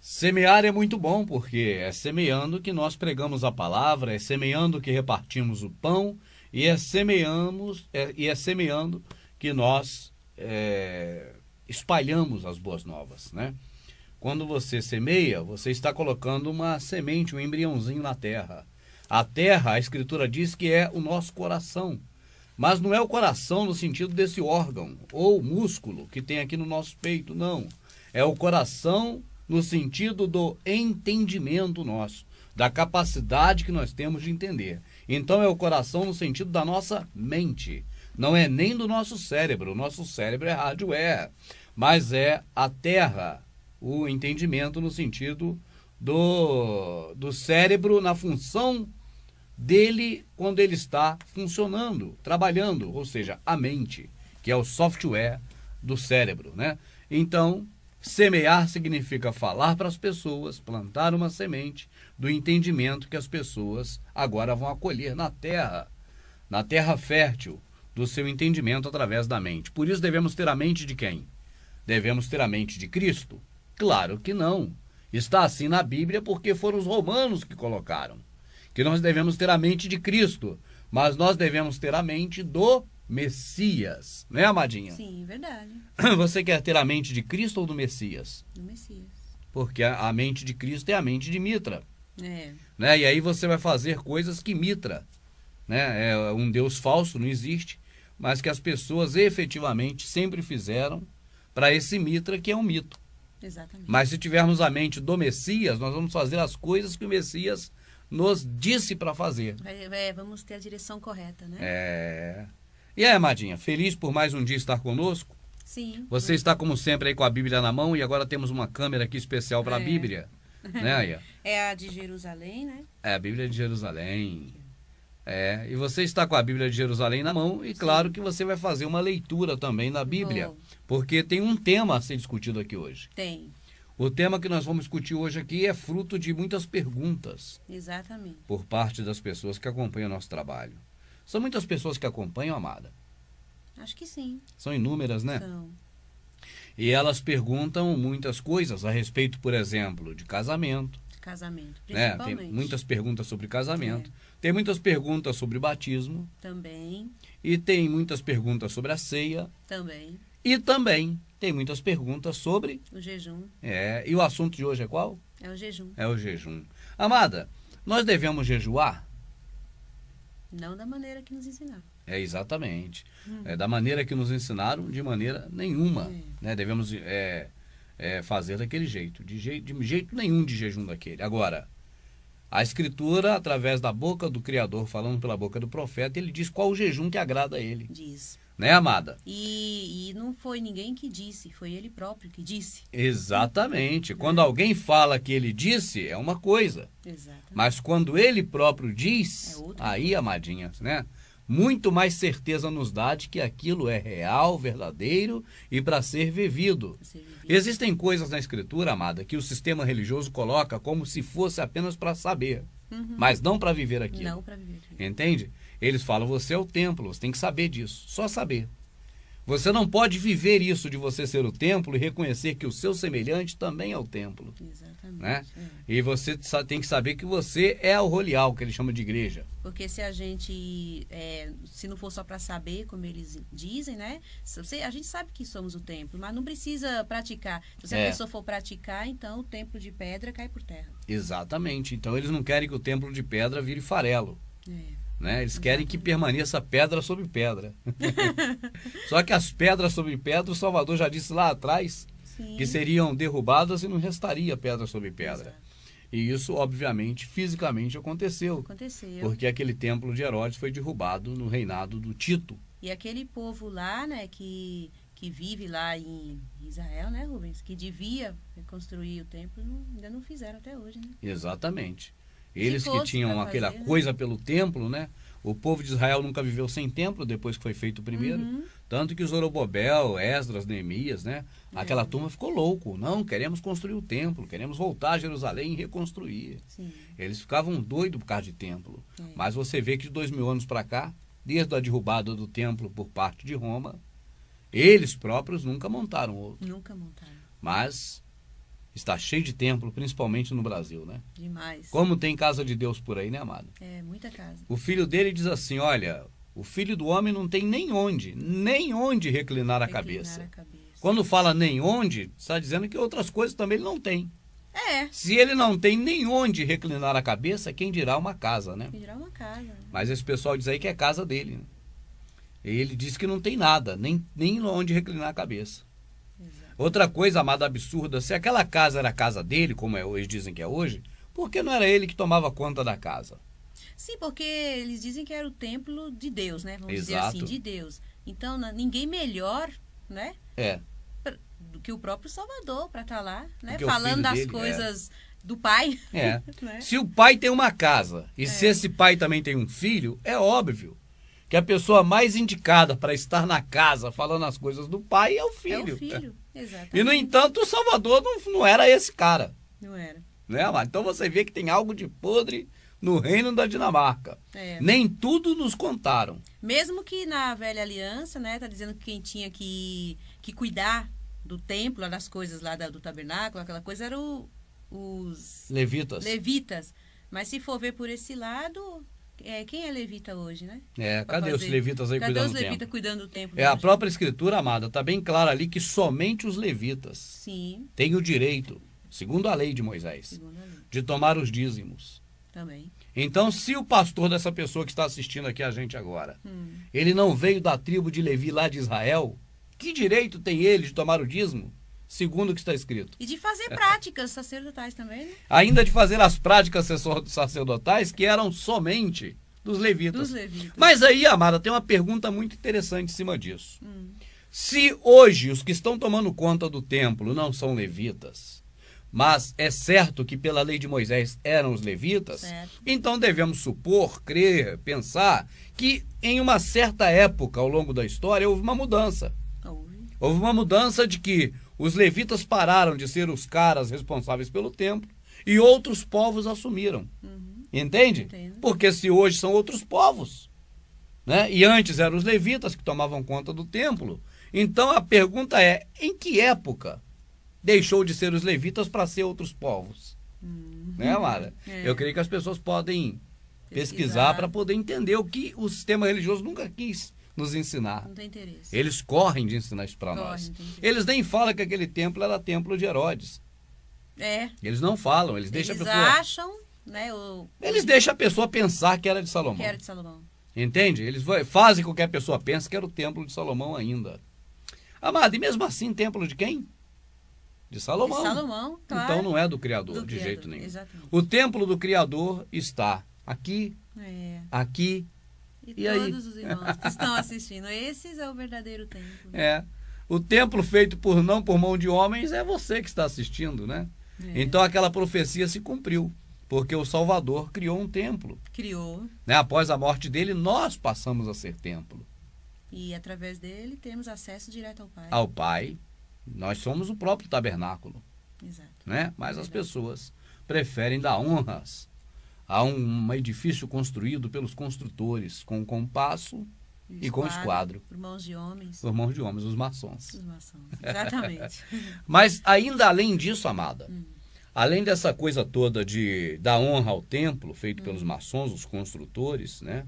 Semear é muito bom, porque é semeando que nós pregamos a palavra, é semeando que repartimos o pão, e é semeando que nós espalhamos as boas novas, né? Quando você semeia, você está colocando uma semente, um embriãozinho na terra. A terra, a Escritura diz que é o nosso coração. Mas não é o coração no sentido desse órgão ou músculo que tem aqui no nosso peito, não. É o coração no sentido do entendimento nosso, da capacidade que nós temos de entender. Então é o coração no sentido da nossa mente. Não é nem do nosso cérebro. O nosso cérebro é hardware, mas é a terra, o entendimento no sentido do cérebro na função dele quando ele está funcionando, trabalhando, ou seja, a mente, que é o software do cérebro, né? Então, semear significa falar para as pessoas, plantar uma semente do entendimento que as pessoas agora vão acolher na terra fértil do seu entendimento através da mente. Por isso devemos ter a mente de quem? Devemos ter a mente de Cristo? Claro que não. Está assim na Bíblia porque foram os romanos que colocaram que nós devemos ter a mente de Cristo, mas nós devemos ter a mente do Messias, né, amadinha? Sim, verdade. Você quer ter a mente de Cristo ou do Messias? Do Messias. Porque a mente de Cristo é a mente de Mitra. É. Né? E aí você vai fazer coisas que Mitra, né? É um Deus falso, não existe, mas que as pessoas efetivamente sempre fizeram para esse Mitra que é um mito. Exatamente. Mas se tivermos a mente do Messias, nós vamos fazer as coisas que o Messias nos disse para fazer. Vamos ter a direção correta, né? E aí, amadinha, feliz por mais um dia estar conosco? Sim. Você está, como sempre, aí com a Bíblia na mão, e agora temos uma câmera aqui especial para a Bíblia. Né, Aya? É a de Jerusalém, né? É a Bíblia de Jerusalém. E você está com a Bíblia de Jerusalém na mão, e claro que você vai fazer uma leitura também na Bíblia, porque tem um tema a ser discutido aqui hoje. Tem. O tema que nós vamos discutir hoje aqui é fruto de muitas perguntas. Exatamente. Por parte das pessoas que acompanham o nosso trabalho. São muitas pessoas que acompanham, amada? Acho que sim. São inúmeras, né? São. E elas perguntam muitas coisas a respeito, por exemplo, de casamento. Casamento, Né? principalmente. Tem muitas perguntas sobre casamento. Tem muitas perguntas sobre batismo. Também. E tem muitas perguntas sobre a ceia. Também. E também tem muitas perguntas sobre... O jejum. E o assunto de hoje é qual? É o jejum. É o jejum. Amada, nós devemos jejuar? Não da maneira que nos ensinaram. Exatamente. Da maneira que nos ensinaram, de maneira nenhuma. Né? Devemos fazer daquele jeito. De jeito nenhum de jejum daquele. Agora, a Escritura, através da boca do Criador, falando pela boca do profeta, ele diz qual o jejum que agrada a ele. Diz. Né, amada? E não foi ninguém que disse, foi ele próprio que disse. Exatamente. Quando alguém fala que ele disse, é uma coisa. Exatamente. Mas quando ele próprio diz, aí, coisa. amadinha, né? Muito mais certeza nos dá de que aquilo é real, verdadeiro e para ser vivido. Existem coisas na Escritura, amada, que o sistema religioso coloca como se fosse apenas para saber, mas não para viver aquilo. Não para viver aquilo. Entende? Eles falam, você é o templo, você tem que saber disso, só saber. Você não pode viver isso de você ser o templo e reconhecer que o seu semelhante também é o templo. Exatamente. Né? E você tem que saber que você é o rolial, que eles chamam de igreja. Porque se a gente, se não for só para saber, como eles dizem, né? A gente sabe que somos o templo, mas não precisa praticar. Se a pessoa for praticar, então o templo de pedra cai por terra. Exatamente. Então eles não querem que o templo de pedra vire farelo. Né? Eles querem que permaneça pedra sobre pedra. Só que as pedras sobre pedra, o Salvador já disse lá atrás, que seriam derrubadas e não restaria pedra sobre pedra. Exato. E isso, obviamente, fisicamente aconteceu. Porque aquele templo de Herodes foi derrubado no reinado do Tito. E aquele povo lá, né, que vive lá em Israel, né, Rubens, que devia reconstruir o templo, ainda não fizeram até hoje, né? Exatamente. Eles que tinham aquela coisa pelo templo, né? O povo de Israel nunca viveu sem templo depois que foi feito o primeiro. Tanto que Zorobabel, Esdras, Neemias, né? Aquela turma ficou louco. Não, queremos construir o templo, queremos voltar a Jerusalém e reconstruir. Sim. Eles ficavam doidos por causa de templo. Mas você vê que de 2000 anos para cá, desde a derrubada do templo por parte de Roma, eles próprios nunca montaram outro. Nunca montaram. Mas Está cheio de templo, principalmente no Brasil, né? Demais. Como tem casa de Deus por aí, né, amada? É, muita casa. O filho dele diz assim, olha, o filho do homem não tem nem onde reclinar a cabeça. Quando fala nem onde, está dizendo que outras coisas também ele não tem. É. Se ele não tem nem onde reclinar a cabeça, quem dirá uma casa, né? Quem dirá uma casa. Né? Mas esse pessoal diz aí que é casa dele. Né? Ele diz que não tem nada, nem onde reclinar a cabeça. Exato. Outra coisa, amada, absurda, se aquela casa era a casa dele, como eles dizem que é hoje, por que não era ele que tomava conta da casa? Sim, porque eles dizem que era o templo de Deus, né? Vamos Exato. dizer assim, de Deus. Então, ninguém melhor, né? É. Do que o próprio Salvador para estar lá, né? Porque falando das dele, coisas do pai. É. Né? Se o pai tem uma casa e se esse pai também tem um filho, é óbvio que a pessoa mais indicada para estar na casa falando as coisas do pai é o filho. É o filho, exatamente. E, no entanto, o Salvador não era esse cara. Não era. Né? Então você vê que tem algo de podre no reino da Dinamarca. É. Nem tudo nos contaram. Mesmo que na velha aliança, né, tá dizendo que quem tinha que cuidar do templo, das coisas lá do tabernáculo, aquela coisa, eram os levitas. Mas se for ver por esse lado, quem é levita hoje, né? Cadê os levitas aí cuidando do templo? Cadê os levitas cuidando do templo? A própria escritura, amada, está bem clara ali que somente os levitas têm o direito, segundo a lei de Moisés, de tomar os dízimos. Também. Então, se o pastor dessa pessoa que está assistindo aqui a gente agora, ele não veio da tribo de Levi lá de Israel, que direito tem ele de tomar o dízimo? Segundo o que está escrito. E de fazer práticas sacerdotais também, né? Ainda de fazer as práticas sacerdotais que eram somente dos levitas. Mas aí, amada, tem uma pergunta muito interessante em cima disso. Se hoje os que estão tomando conta do templo não são levitas, mas é certo que pela lei de Moisés eram os levitas, então devemos supor, crer, pensar que em uma certa época ao longo da história houve uma mudança. Houve uma mudança de que os levitas pararam de ser os caras responsáveis pelo templo e outros povos assumiram. Entende? Entendo. Porque se hoje são outros povos, né? E antes eram os levitas que tomavam conta do templo. Então a pergunta é, em que época deixou de ser os levitas para ser outros povos? Né, Mara? Eu creio que as pessoas podem pesquisar para poder entender o que o sistema religioso nunca quis nos ensinar. Não tem interesse. Eles correm de ensinar isso para nós. Eles nem falam que aquele templo era templo de Herodes. Eles não falam, eles deixam a pessoa... acham, né? Eles deixam a pessoa pensar que era de Salomão. Que era de Salomão. Entende? Eles fazem com que a pessoa pense que era o templo de Salomão ainda. Amado, e mesmo assim, templo de quem? De Salomão. De Salomão, claro. Então não é do Criador, de jeito nenhum. Exatamente. O templo do Criador está aqui, aqui, e aí? Todos os irmãos que estão assistindo, esses é o verdadeiro templo. O templo feito não por mão de homens é você que está assistindo, né? Então aquela profecia se cumpriu, porque o Salvador criou um templo. Criou. Né? Após a morte dele, nós passamos a ser templo. E através dele temos acesso direto ao Pai. Ao Pai. Nós somos o próprio tabernáculo. Exato. Né? Mas as pessoas preferem dar honras a um edifício construído pelos construtores, com compasso e com esquadro. Por mãos de homens. Por mãos de homens, os maçons. Os maçons, exatamente. Mas ainda além disso, amada, além dessa coisa toda de dar honra ao templo, feito pelos maçons, os construtores, né?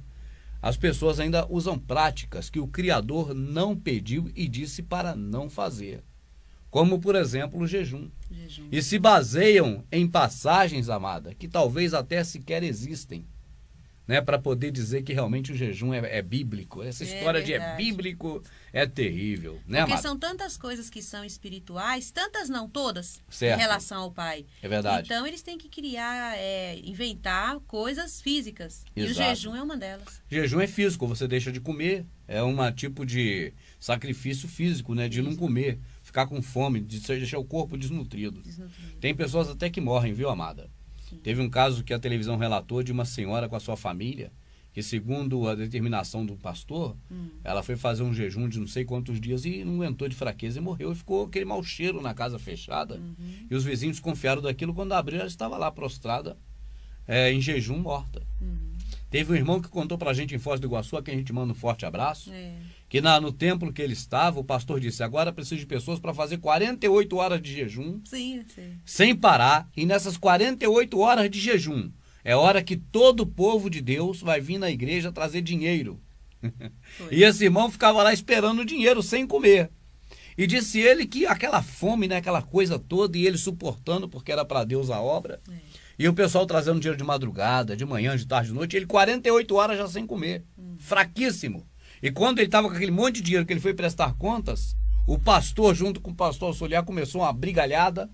As pessoas ainda usam práticas que o Criador não pediu e disse para não fazer. Como, por exemplo, o jejum. E se baseiam em passagens, amada, que talvez até sequer existem, né, para poder dizer que realmente o jejum é bíblico. Essa história de é bíblico é terrível, né, Porque amada? são tantas coisas que são espirituais, tantas não, todas, certo, em relação ao Pai. É verdade. Então eles têm que criar, inventar coisas físicas. Exato. E o jejum é uma delas. Jejum é físico, você deixa de comer. É um tipo de sacrifício físico, né, de não comer, ficar com fome, de deixar o corpo desnutrido. Tem pessoas até que morrem, viu, amada? Sim. Teve um caso que a televisão relatou de uma senhora com a sua família, que segundo a determinação do pastor, ela foi fazer um jejum de não sei quantos dias e não aguentou de fraqueza e morreu. E ficou aquele mau cheiro na casa fechada. E os vizinhos desconfiaram daquilo. Quando abriram, ela estava lá prostrada, em jejum, morta. Teve um irmão que contou pra gente em Foz do Iguaçu, a quem a gente manda um forte abraço, que no templo que ele estava, o pastor disse, agora preciso de pessoas para fazer 48 horas de jejum, sem parar, e nessas 48 horas de jejum, é hora que todo o povo de Deus vai vir na igreja trazer dinheiro. E esse irmão ficava lá esperando o dinheiro, sem comer. E disse ele que aquela fome, né, aquela coisa toda, e ele suportando, porque era para Deus a obra, e o pessoal trazendo dinheiro de madrugada, de manhã, de tarde, de noite, ele 48 horas já sem comer, fraquíssimo. E quando ele estava com aquele monte de dinheiro que ele foi prestar contas, o pastor, junto com o pastor auxiliar, começou uma brigalhada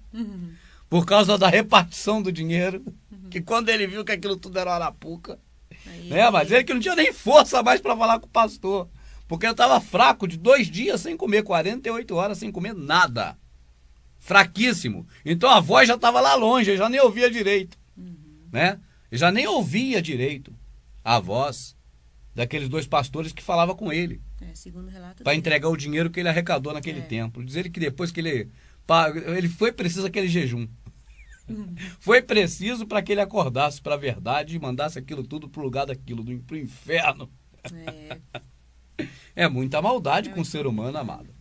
por causa da repartição do dinheiro, que quando ele viu que aquilo tudo era arapuca, né, mas ele que não tinha nem força mais para falar com o pastor, porque eu estava fraco de 2 dias sem comer, 48 horas sem comer nada. Fraquíssimo. Então a voz já estava lá longe, eu já nem ouvia direito. Né? Eu já nem ouvia direito a voz daqueles 2 pastores que falavam com ele. Segundo relato. Para entregar o dinheiro que ele arrecadou naquele templo. Diz ele que depois que ele foi preciso aquele jejum. Foi preciso para que ele acordasse para a verdade e mandasse aquilo tudo para o lugar daquilo, pro inferno. É muita maldade com o ser humano, amado.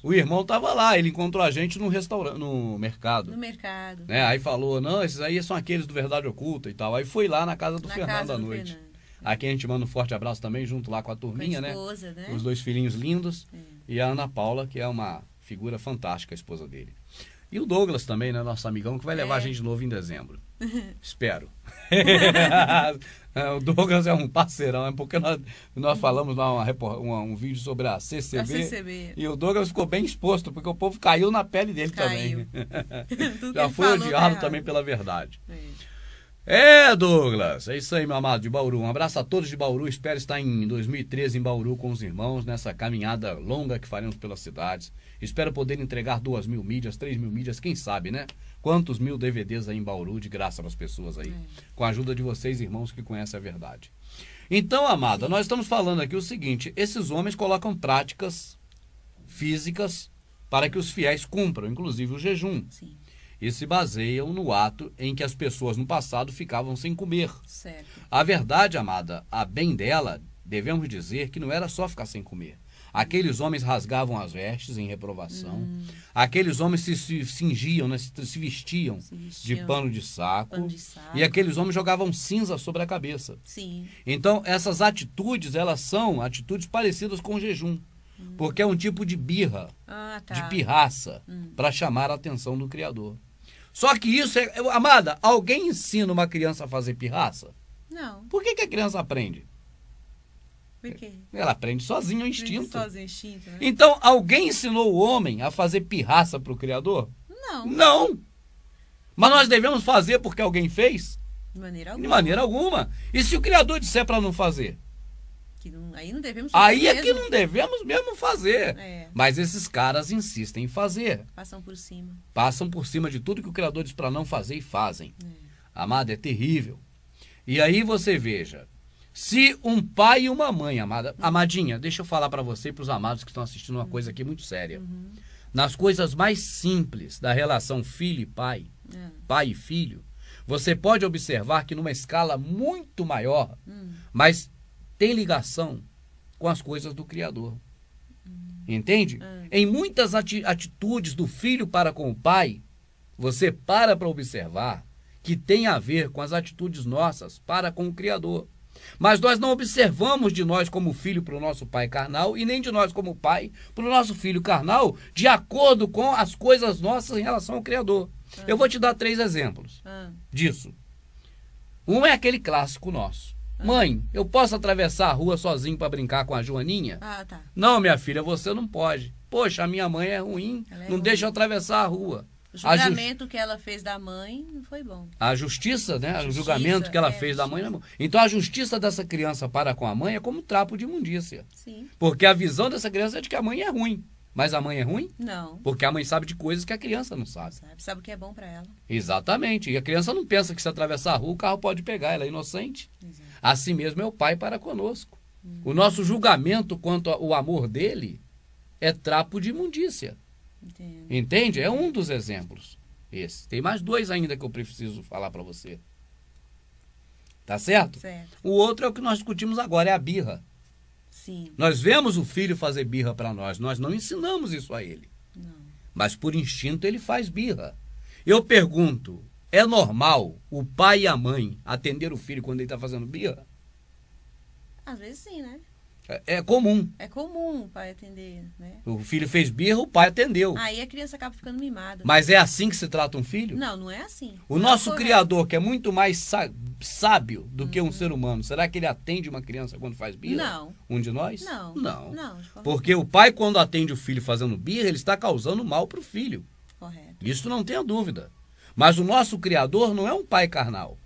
O irmão estava lá, ele encontrou a gente no restaurante, no mercado. Né? Aí falou, não, esses aí são aqueles do Verdade Oculta e tal. Aí foi lá na casa do Fernando à noite. Aqui a gente manda um forte abraço também, junto lá com a turminha, né? Os 2 filhinhos lindos. E a Ana Paula, que é uma figura fantástica, a esposa dele. E o Douglas também, né, nosso amigão, que vai levar a gente de novo em dezembro. Espero. O Douglas é um parceirão, é porque nós falamos lá um vídeo sobre a CCB, e o Douglas ficou bem exposto, porque o povo caiu na pele dele também. Já foi odiado também pela verdade. Douglas, é isso aí, meu amado, de Bauru. Um abraço a todos de Bauru, espero estar em 2013 em Bauru com os irmãos, nessa caminhada longa que faremos pelas cidades. Espero poder entregar 2.000 mídias, 3.000 mídias, quem sabe, né? Quantos 1000 DVDs aí em Bauru, de graça para as pessoas aí. Com a ajuda de vocês, irmãos, que conhecem a verdade. Então, amada, nós estamos falando aqui o seguinte, esses homens colocam práticas físicas para que os fiéis cumpram, inclusive o jejum. E se baseiam no ato em que as pessoas no passado ficavam sem comer. A verdade, amada, a bem dela, devemos dizer que não era só ficar sem comer. Aqueles homens rasgavam as vestes em reprovação. Aqueles homens se cingiam, né, se vestiam de pano de saco. E aqueles homens jogavam cinza sobre a cabeça. Então, essas atitudes, elas são atitudes parecidas com o jejum. Porque é um tipo de birra, de pirraça, para chamar a atenção do Criador. Só que isso amada, alguém ensina uma criança a fazer pirraça? Não. Por que a criança aprende? Por quê? Ela aprende sozinho, o instinto. Né? Então, alguém ensinou o homem a fazer pirraça para o Criador? Não. Não. Mas nós devemos fazer porque alguém fez? De maneira alguma. De maneira alguma. E se o Criador disser para não fazer? Aí não devemos fazer. Aí é que não devemos mesmo fazer. Mas esses caras insistem em fazer. Passam por cima. Passam por cima de tudo que o Criador diz para não fazer e fazem. Amada, é terrível. E aí você veja, se um pai e uma mãe, amada, amadinha, deixa eu falar para você e para os amados que estão assistindo uma coisa aqui muito séria. Nas coisas mais simples da relação filho e pai, pai e filho, você pode observar que numa escala muito maior, mas tem ligação com as coisas do Criador. Entende? Em muitas atitudes do filho para com o pai, você para observar que tem a ver com as atitudes nossas para com o Criador. Mas nós não observamos de nós como filho para o nosso pai carnal e nem de nós como pai para o nosso filho carnal de acordo com as coisas nossas em relação ao Criador. Eu vou te dar 3 exemplos disso. Um é aquele clássico nosso. Mãe, eu posso atravessar a rua sozinho para brincar com a Joaninha? Tá. Não, minha filha, você não pode. Poxa, a minha mãe é ruim, não deixa eu atravessar a rua. O julgamento que ela fez da mãe não foi bom. A justiça, né? O julgamento que ela fez da mãe não é bom. Então a justiça dessa criança para com a mãe é como trapo de imundícia. Sim. Porque a visão dessa criança é de que a mãe é ruim. Mas a mãe é ruim? Não. Porque a mãe sabe de coisas que a criança não sabe. Sabe o que é bom para ela. Exatamente. E a criança não pensa que se atravessar a rua o carro pode pegar. Ela é inocente. Exato. Assim mesmo é o pai para conosco. O nosso julgamento quanto ao amor dele é trapo de imundícia. Entendo. Entende? É um dos exemplos. Esse. Tem mais 2 ainda que eu preciso falar para você. Tá certo? Certo. O outro é o que nós discutimos agora, é a birra. Sim. Nós vemos o filho fazer birra para nós não ensinamos isso a ele. Não. Mas por instinto ele faz birra. Eu pergunto, é normal o pai e a mãe atender o filho quando ele está fazendo birra? Às vezes sim, né? É comum. É comum o pai atender, né? O filho fez birra, o pai atendeu. Aí a criança acaba ficando mimada. Mas é assim que se trata um filho? Não, não é assim. O Não é nosso correto. Criador, que é muito mais sábio do que um ser humano, será que ele atende uma criança quando faz birra? Não. Um de nós? Não. Não. Não, de forma Porque o pai, quando atende o filho fazendo birra, ele está causando mal para o filho. correta. Isso não tenha dúvida. Mas o nosso Criador não é um pai carnal.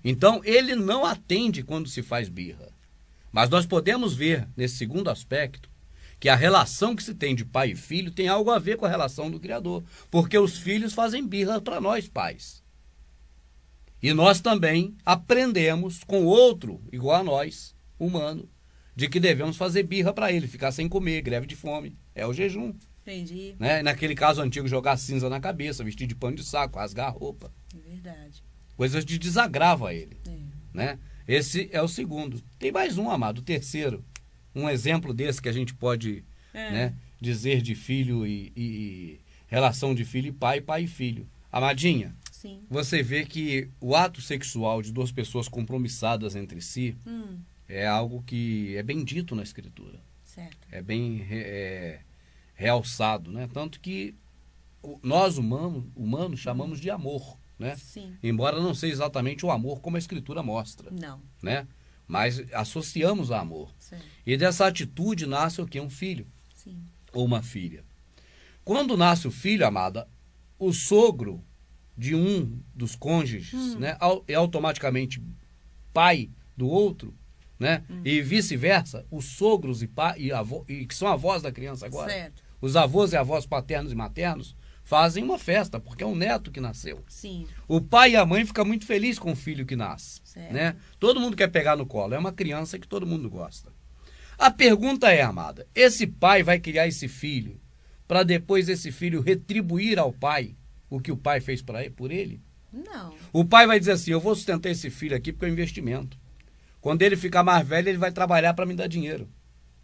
Então, ele não atende quando se faz birra. Mas nós podemos ver, nesse segundo aspecto, que a relação que se tem de pai e filho tem algo a ver com a relação do Criador. Porque os filhos fazem birra para nós, pais. E nós também aprendemos com outro, igual a nós, humano, de que devemos fazer birra para ele, ficar sem comer, greve de fome. É o jejum. Entendi. Né? Naquele caso antigo, jogar cinza na cabeça, vestir de pano de saco, rasgar a roupa. É verdade. Coisas de desagravo a ele. É. Né? Esse é o segundo. Tem mais um, amado, o terceiro. Um exemplo desse que a gente pode né, dizer de filho e relação de filho e pai e filho. Amadinha, Sim. você vê que o ato sexual de duas pessoas compromissadas entre si é algo que é bem dito na Escritura. Certo. É bem realçado, né? Tanto que nós humanos chamamos de amor, né? Sim. Embora não seja exatamente o amor como a Escritura mostra, Não. né? Mas associamos a amor. Certo. E dessa atitude nasce o quê? Um filho Sim. ou uma filha. Quando nasce o filho, amada, o sogro de um dos cônjuges, né, é automaticamente pai do outro, né? E vice-versa, os sogros e que são avós da criança agora, Certo. os avós e avós paternos e maternos, fazem uma festa, porque é um neto que nasceu. Sim. O pai e a mãe ficam muito felizes com o filho que nasce. Certo. Né? Todo mundo quer pegar no colo, é uma criança que todo mundo gosta. A pergunta é, amada, esse pai vai criar esse filho para depois esse filho retribuir ao pai o que o pai fez por ele? Não. O pai vai dizer assim, eu vou sustentar esse filho aqui porque é um investimento. Quando ele ficar mais velho, ele vai trabalhar para me dar dinheiro.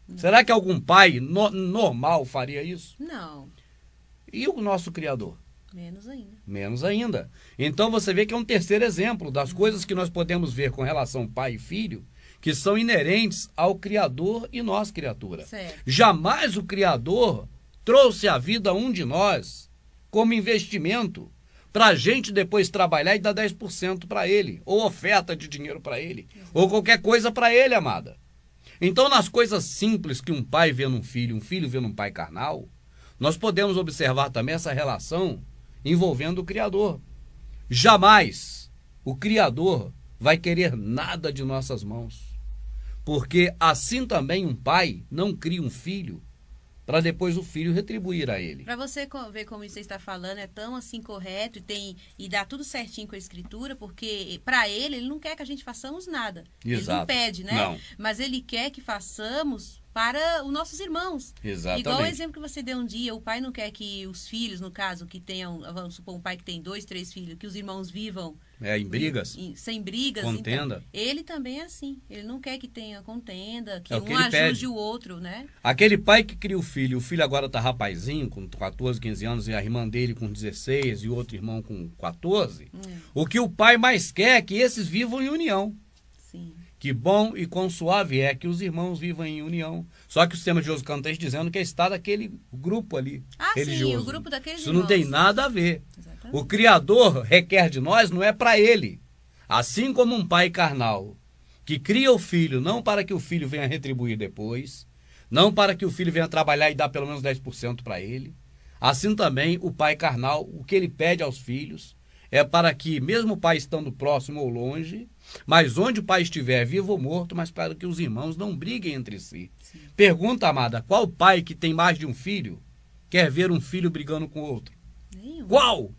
Não. Será que algum pai normal faria isso? Não. E o nosso Criador? Menos ainda. Menos ainda. Então você vê que é um terceiro exemplo das coisas que nós podemos ver com relação pai e filho, que são inerentes ao Criador e nós, criatura. Certo. Jamais o Criador trouxe à vida um de nós como investimento para a gente depois trabalhar e dar 10% para ele, ou oferta de dinheiro para ele, ou qualquer coisa para ele, amada. Então, nas coisas simples que um pai vê num filho, um filho vê num pai carnal, nós podemos observar também essa relação envolvendo o Criador. Jamais o Criador vai querer nada de nossas mãos. Porque assim também um pai não cria um filho para depois o filho retribuir a ele. Para você ver como você está falando é tão assim correto e dá tudo certinho com a Escritura, porque para ele não quer que a gente façamos nada. Exato. Ele não pede, né? Não. Mas ele quer que façamos para os nossos irmãos. Exatamente. Igual o exemplo que você deu um dia, o pai não quer que os filhos, no caso, que tenham, vamos supor, um pai que tem 2, 3 filhos, que os irmãos vivam em brigas. Sem brigas. Contenda. Então, ele também é assim. Ele não quer que tenha contenda, que que um ajude pede. o outro, né? Aquele pai que cria o filho agora tá rapazinho, com 14, 15 anos, e a irmã dele com 16 e o outro irmão com 14, o que o pai mais quer é que esses vivam em união. Sim. Que bom e quão suave é que os irmãos vivam em união. Só que o sistema de Josué canta dizendo que está daquele grupo ali, religioso. Sim, o grupo daqueles Isso irmãos. não tem nada a ver. Exatamente. O Criador requer de nós não é para ele. Assim como um pai carnal que cria o filho não para que o filho venha retribuir depois, não para que o filho venha trabalhar e dar pelo menos 10% para ele, assim também o pai carnal, o que ele pede aos filhos é para que, mesmo o pai estando próximo ou longe, mas onde o pai estiver, vivo ou morto, mas para que os irmãos não briguem entre si. Sim. Pergunta, amada, qual pai que tem mais de um filho quer ver um filho brigando com outro? Nenhum. Qual?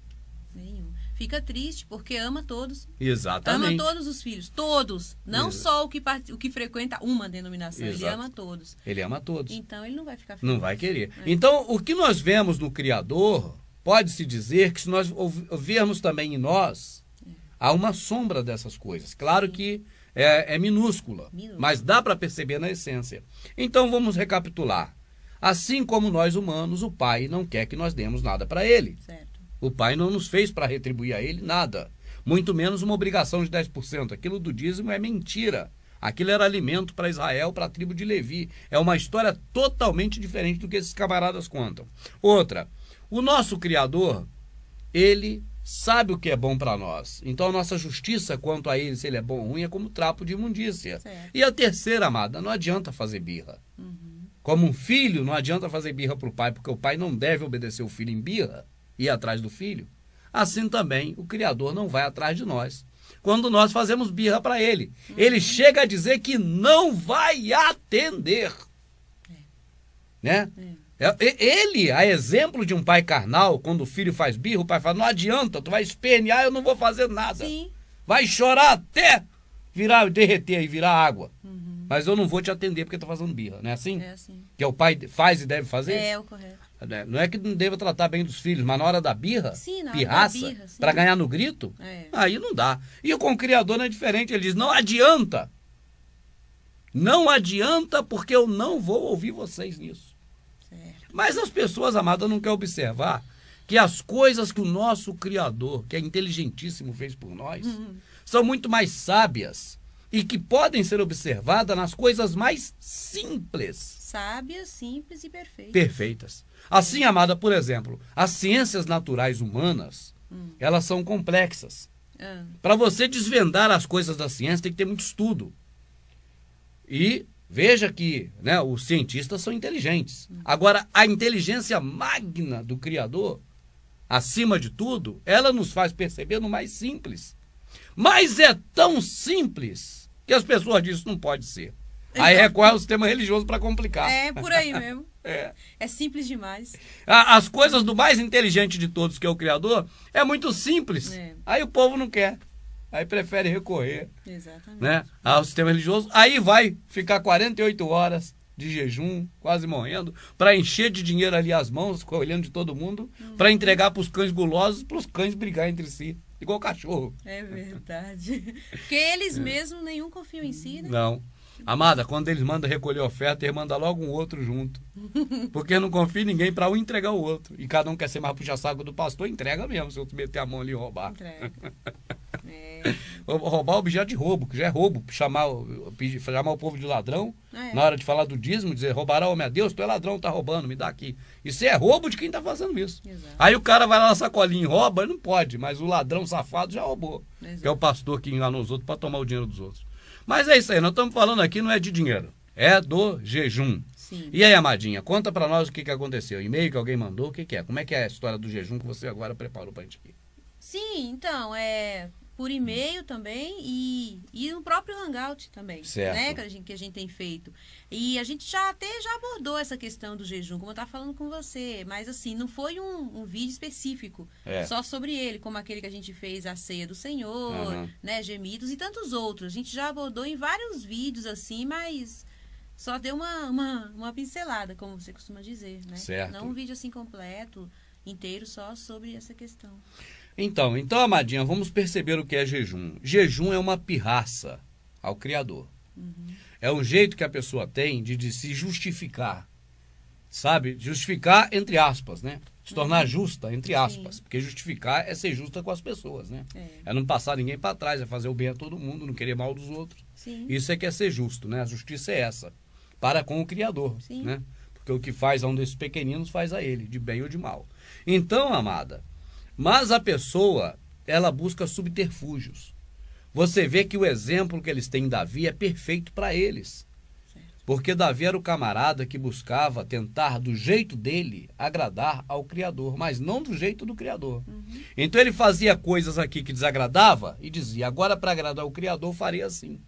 Nenhum. Fica triste, porque ama todos. Exatamente. Ama todos os filhos, todos. Não só o que frequenta uma denominação, Exato. ele ama todos. Ele ama todos. Então ele não vai ficar feliz. Não vai querer. Então, o que nós vemos no Criador, pode-se dizer que se nós ouvirmos também em nós, há uma sombra dessas coisas. Claro que é minúscula, mas dá para perceber na essência. Então vamos recapitular. Assim como nós humanos, o Pai não quer que nós demos nada para Ele. Certo. O Pai não nos fez para retribuir a Ele nada. Muito menos uma obrigação de 10%. Aquilo do dízimo é mentira. Aquilo era alimento para Israel, para a tribo de Levi. É uma história totalmente diferente do que esses camaradas contam. Outra, o nosso Criador, Ele sabe o que é bom para nós. Então a nossa justiça quanto a Ele, se Ele é bom ou ruim, é como trapo de imundícia. Certo. E a terceira, amada, não adianta fazer birra. Como um filho, não adianta fazer birra para o pai, porque o pai não deve obedecer o filho em birra e ir atrás do filho. Assim também, o Criador não vai atrás de nós. Quando nós fazemos birra para Ele, Ele chega a dizer que não vai atender. Né? Ele, a exemplo de um pai carnal, quando o filho faz birra, o pai fala, não adianta, tu vai espernear, eu não vou fazer nada. Sim. Vai chorar até derreter e virar água. Mas eu não vou te atender porque tá fazendo birra, não é assim? É assim. Que o pai faz e deve fazer? É o correto. Não é que não deva tratar bem dos filhos, mas na hora da birra, Sim, na hora pirraça, da birra, sim. para ganhar no grito, É. aí não dá. E com o Criador não é diferente, ele diz, não adianta. Não adianta porque eu não vou ouvir vocês nisso. Certo. Mas as pessoas, amadas, não querem observar que as coisas que o nosso Criador, que é inteligentíssimo, fez por nós, são muito mais sábias e que podem ser observadas nas coisas mais simples. Sábias, simples e perfeitas. Perfeitas. Assim, amada, por exemplo, as ciências naturais humanas, elas são complexas. Para você desvendar as coisas da ciência, tem que ter muito estudo. E veja que, né, os cientistas são inteligentes. Agora, a inteligência magna do Criador, acima de tudo, ela nos faz perceber no mais simples. Mas é tão simples que as pessoas dizem que não pode ser. Aí recorre ao sistema religioso para complicar. É por aí mesmo. É simples demais. As coisas do mais inteligente de todos, que é o Criador, é muito simples. Aí o povo não quer. Aí prefere recorrer, exatamente, né, ao sistema religioso. Aí vai ficar 48 horas de jejum, quase morrendo, para encher de dinheiro ali as mãos, olhando de todo mundo, para entregar para os cães gulosos, para os cães brigar entre si, igual cachorro. É verdade. Porque eles mesmos nenhum confiam em si, né? Não. Amada, quando eles mandam recolher oferta, eles mandam logo um outro junto. Porque não confia em ninguém para um entregar o outro. E cada um quer ser mais puxa-saco do pastor, entrega mesmo, se eu meter a mão ali e roubar. Entrega. Roubar objeto de roubo, que já é roubo, chamar o povo de ladrão, na hora de falar do dízimo, dizer, roubará homem a Deus, tu é ladrão, tá roubando, me dá aqui. Isso é roubo de quem tá fazendo isso. Exato. Aí o cara vai lá na sacolinha e rouba, ele não pode, mas o ladrão safado já roubou. Exato. Que é o pastor que enganou os outros para tomar o dinheiro dos outros. Mas é isso aí, nós estamos falando aqui, não é de dinheiro, é do jejum. Sim. E aí, amadinha, conta para nós o que aconteceu. E-mail que alguém mandou, o que é? Como é que é a história do jejum que você agora preparou pra gente aqui? Sim, então, por e-mail também e no próprio Hangout também, certo, né, que a gente tem feito. E a gente já abordou essa questão do jejum, como eu estava falando com você, mas assim, não foi um vídeo específico só sobre ele, como aquele que a gente fez, a ceia do Senhor, né, gemidos e tantos outros. A gente já abordou em vários vídeos assim, mas só deu uma pincelada, como você costuma dizer, né? Certo. Não um vídeo assim completo, inteiro, só sobre essa questão. Então, amadinha, vamos perceber o que é jejum. Jejum é uma pirraça ao Criador. É um jeito que a pessoa tem de se justificar, sabe? Justificar entre aspas, né? Se tornar justa entre aspas. Sim. Porque justificar é ser justa com as pessoas, né? É não passar ninguém para trás, é fazer o bem a todo mundo, não querer mal dos outros. Sim. Isso é que é ser justo, né? A justiça é essa, para com o Criador, né? Porque o que faz a um desses pequeninos faz a ele, de bem ou de mal. Então, amada, mas a pessoa, ela busca subterfúgios. Você vê que o exemplo que eles têm em Davi é perfeito para eles. Certo. Porque Davi era o camarada que buscava tentar, do jeito dele, agradar ao Criador, mas não do jeito do Criador. Então ele fazia coisas aqui que desagradava e dizia, agora para agradar o Criador faria assim.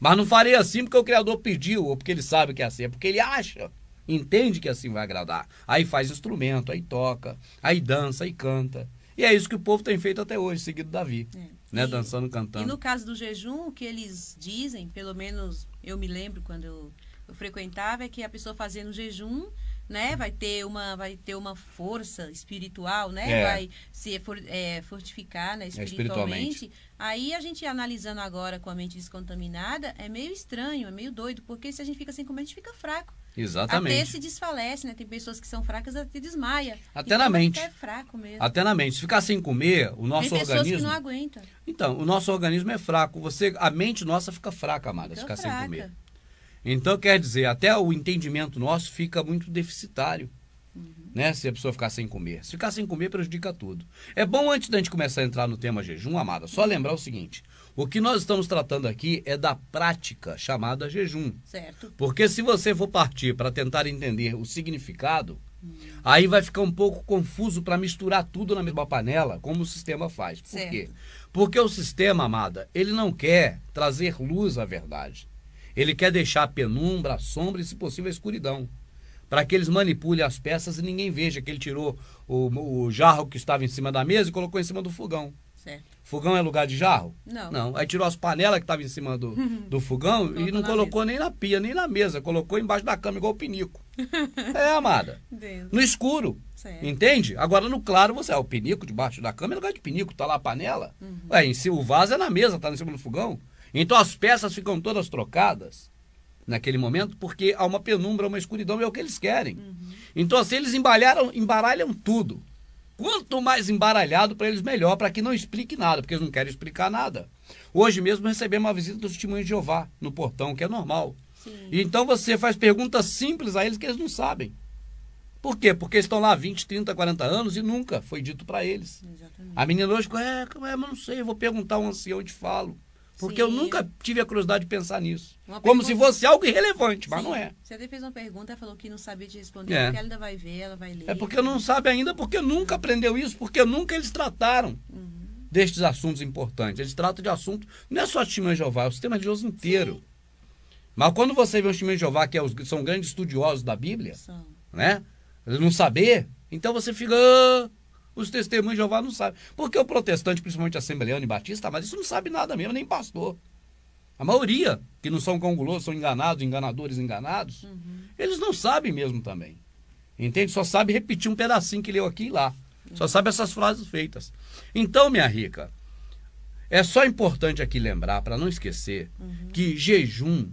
Mas não faria assim porque o Criador pediu, ou porque ele sabe que é assim, é porque ele acha, entende que assim vai agradar. Aí faz instrumento, aí toca, aí dança, aí canta. E é isso que o povo tem feito até hoje, seguido Davi, né? Dançando, cantando. E no caso do jejum, o que eles dizem, pelo menos eu me lembro quando eu frequentava, é que a pessoa fazendo jejum, né? Vai ter uma força espiritual, né? Vai se fortificar, né? Espiritualmente. Aí a gente analisando agora com a mente descontaminada, é meio estranho, é meio doido, porque se a gente fica sem comer, a gente fica fraco. Exatamente. Até se desfalece, né? Tem pessoas que são fracas, até desmaia. Até na mente. É fraco mesmo. Até na mente. Se ficar sem comer, o nosso organismo... Tem pessoas que não aguentam. Então, o nosso organismo é fraco. A mente nossa fica fraca, amada, se ficar sem comer. Então, quer dizer, até o entendimento nosso fica muito deficitário. Né? Se a pessoa ficar sem comer. Se ficar sem comer, prejudica tudo. É bom, antes da gente começar a entrar no tema jejum, amada, só lembrar o seguinte. O que nós estamos tratando aqui é da prática chamada jejum. Certo. Porque se você for partir para tentar entender o significado, aí vai ficar um pouco confuso para misturar tudo na mesma panela, como o sistema faz. Por quê? Porque o sistema, amada, ele não quer trazer luz à verdade. Ele quer deixar a penumbra, a sombra e, se possível, a escuridão. Para que eles manipulem as peças e ninguém veja que ele tirou o jarro que estava em cima da mesa e colocou em cima do fogão. Certo. Fogão é lugar de jarro? Não. Não. Aí tirou as panelas que estavam em cima do fogão e não colocou nem na pia, nem na mesa. Colocou embaixo da cama, igual o pinico. Amada. Entendo. No escuro. Certo. Entende? Agora, no claro, o pinico debaixo da cama é lugar de pinico. Tá lá a panela. O vaso é na mesa, tá em cima do fogão. Então, as peças ficam todas trocadas naquele momento, porque há uma penumbra, uma escuridão, é o que eles querem. Então, assim, eles embaralham tudo. Quanto mais embaralhado para eles, melhor, para que não explique nada, porque eles não querem explicar nada. Hoje mesmo recebemos uma visita dos Testemunhos de Jeová no portão, que é normal. Sim. E então você faz perguntas simples a eles que eles não sabem. Por quê? Porque eles estão lá há 20, 30, 40 anos e nunca foi dito para eles. Exatamente. A menina hoje ficou, mas não sei, eu vou perguntar ao ancião e te falo. Porque Sim. eu nunca tive a curiosidade de pensar nisso. Uma Como pergunta... se fosse algo irrelevante, mas Sim. não é. Você até fez uma pergunta, falou que não sabia te responder, porque ela ainda vai ver, ela vai ler. É porque não sabe ainda, porque nunca aprendeu isso, porque nunca eles trataram destes assuntos importantes. Eles tratam de assuntos, não é só o Testemunho de Jeová, é o sistema religioso inteiro. Sim. Mas quando você vê o Testemunho de Jeová, que são grandes estudiosos da Bíblia, né? Eles não saber, então você fica... os Testemunhos de Jeová não sabem. Porque o protestante, principalmente assembleano e batista, mas isso não sabe nada mesmo, nem pastor. A maioria, que não são congulosos, são enganados, enganadores enganados, eles não sabem mesmo também. Entende? Só sabe repetir um pedacinho que leu aqui e lá. Só sabe essas frases feitas. Então, minha rica, é só importante aqui lembrar, para não esquecer, que jejum,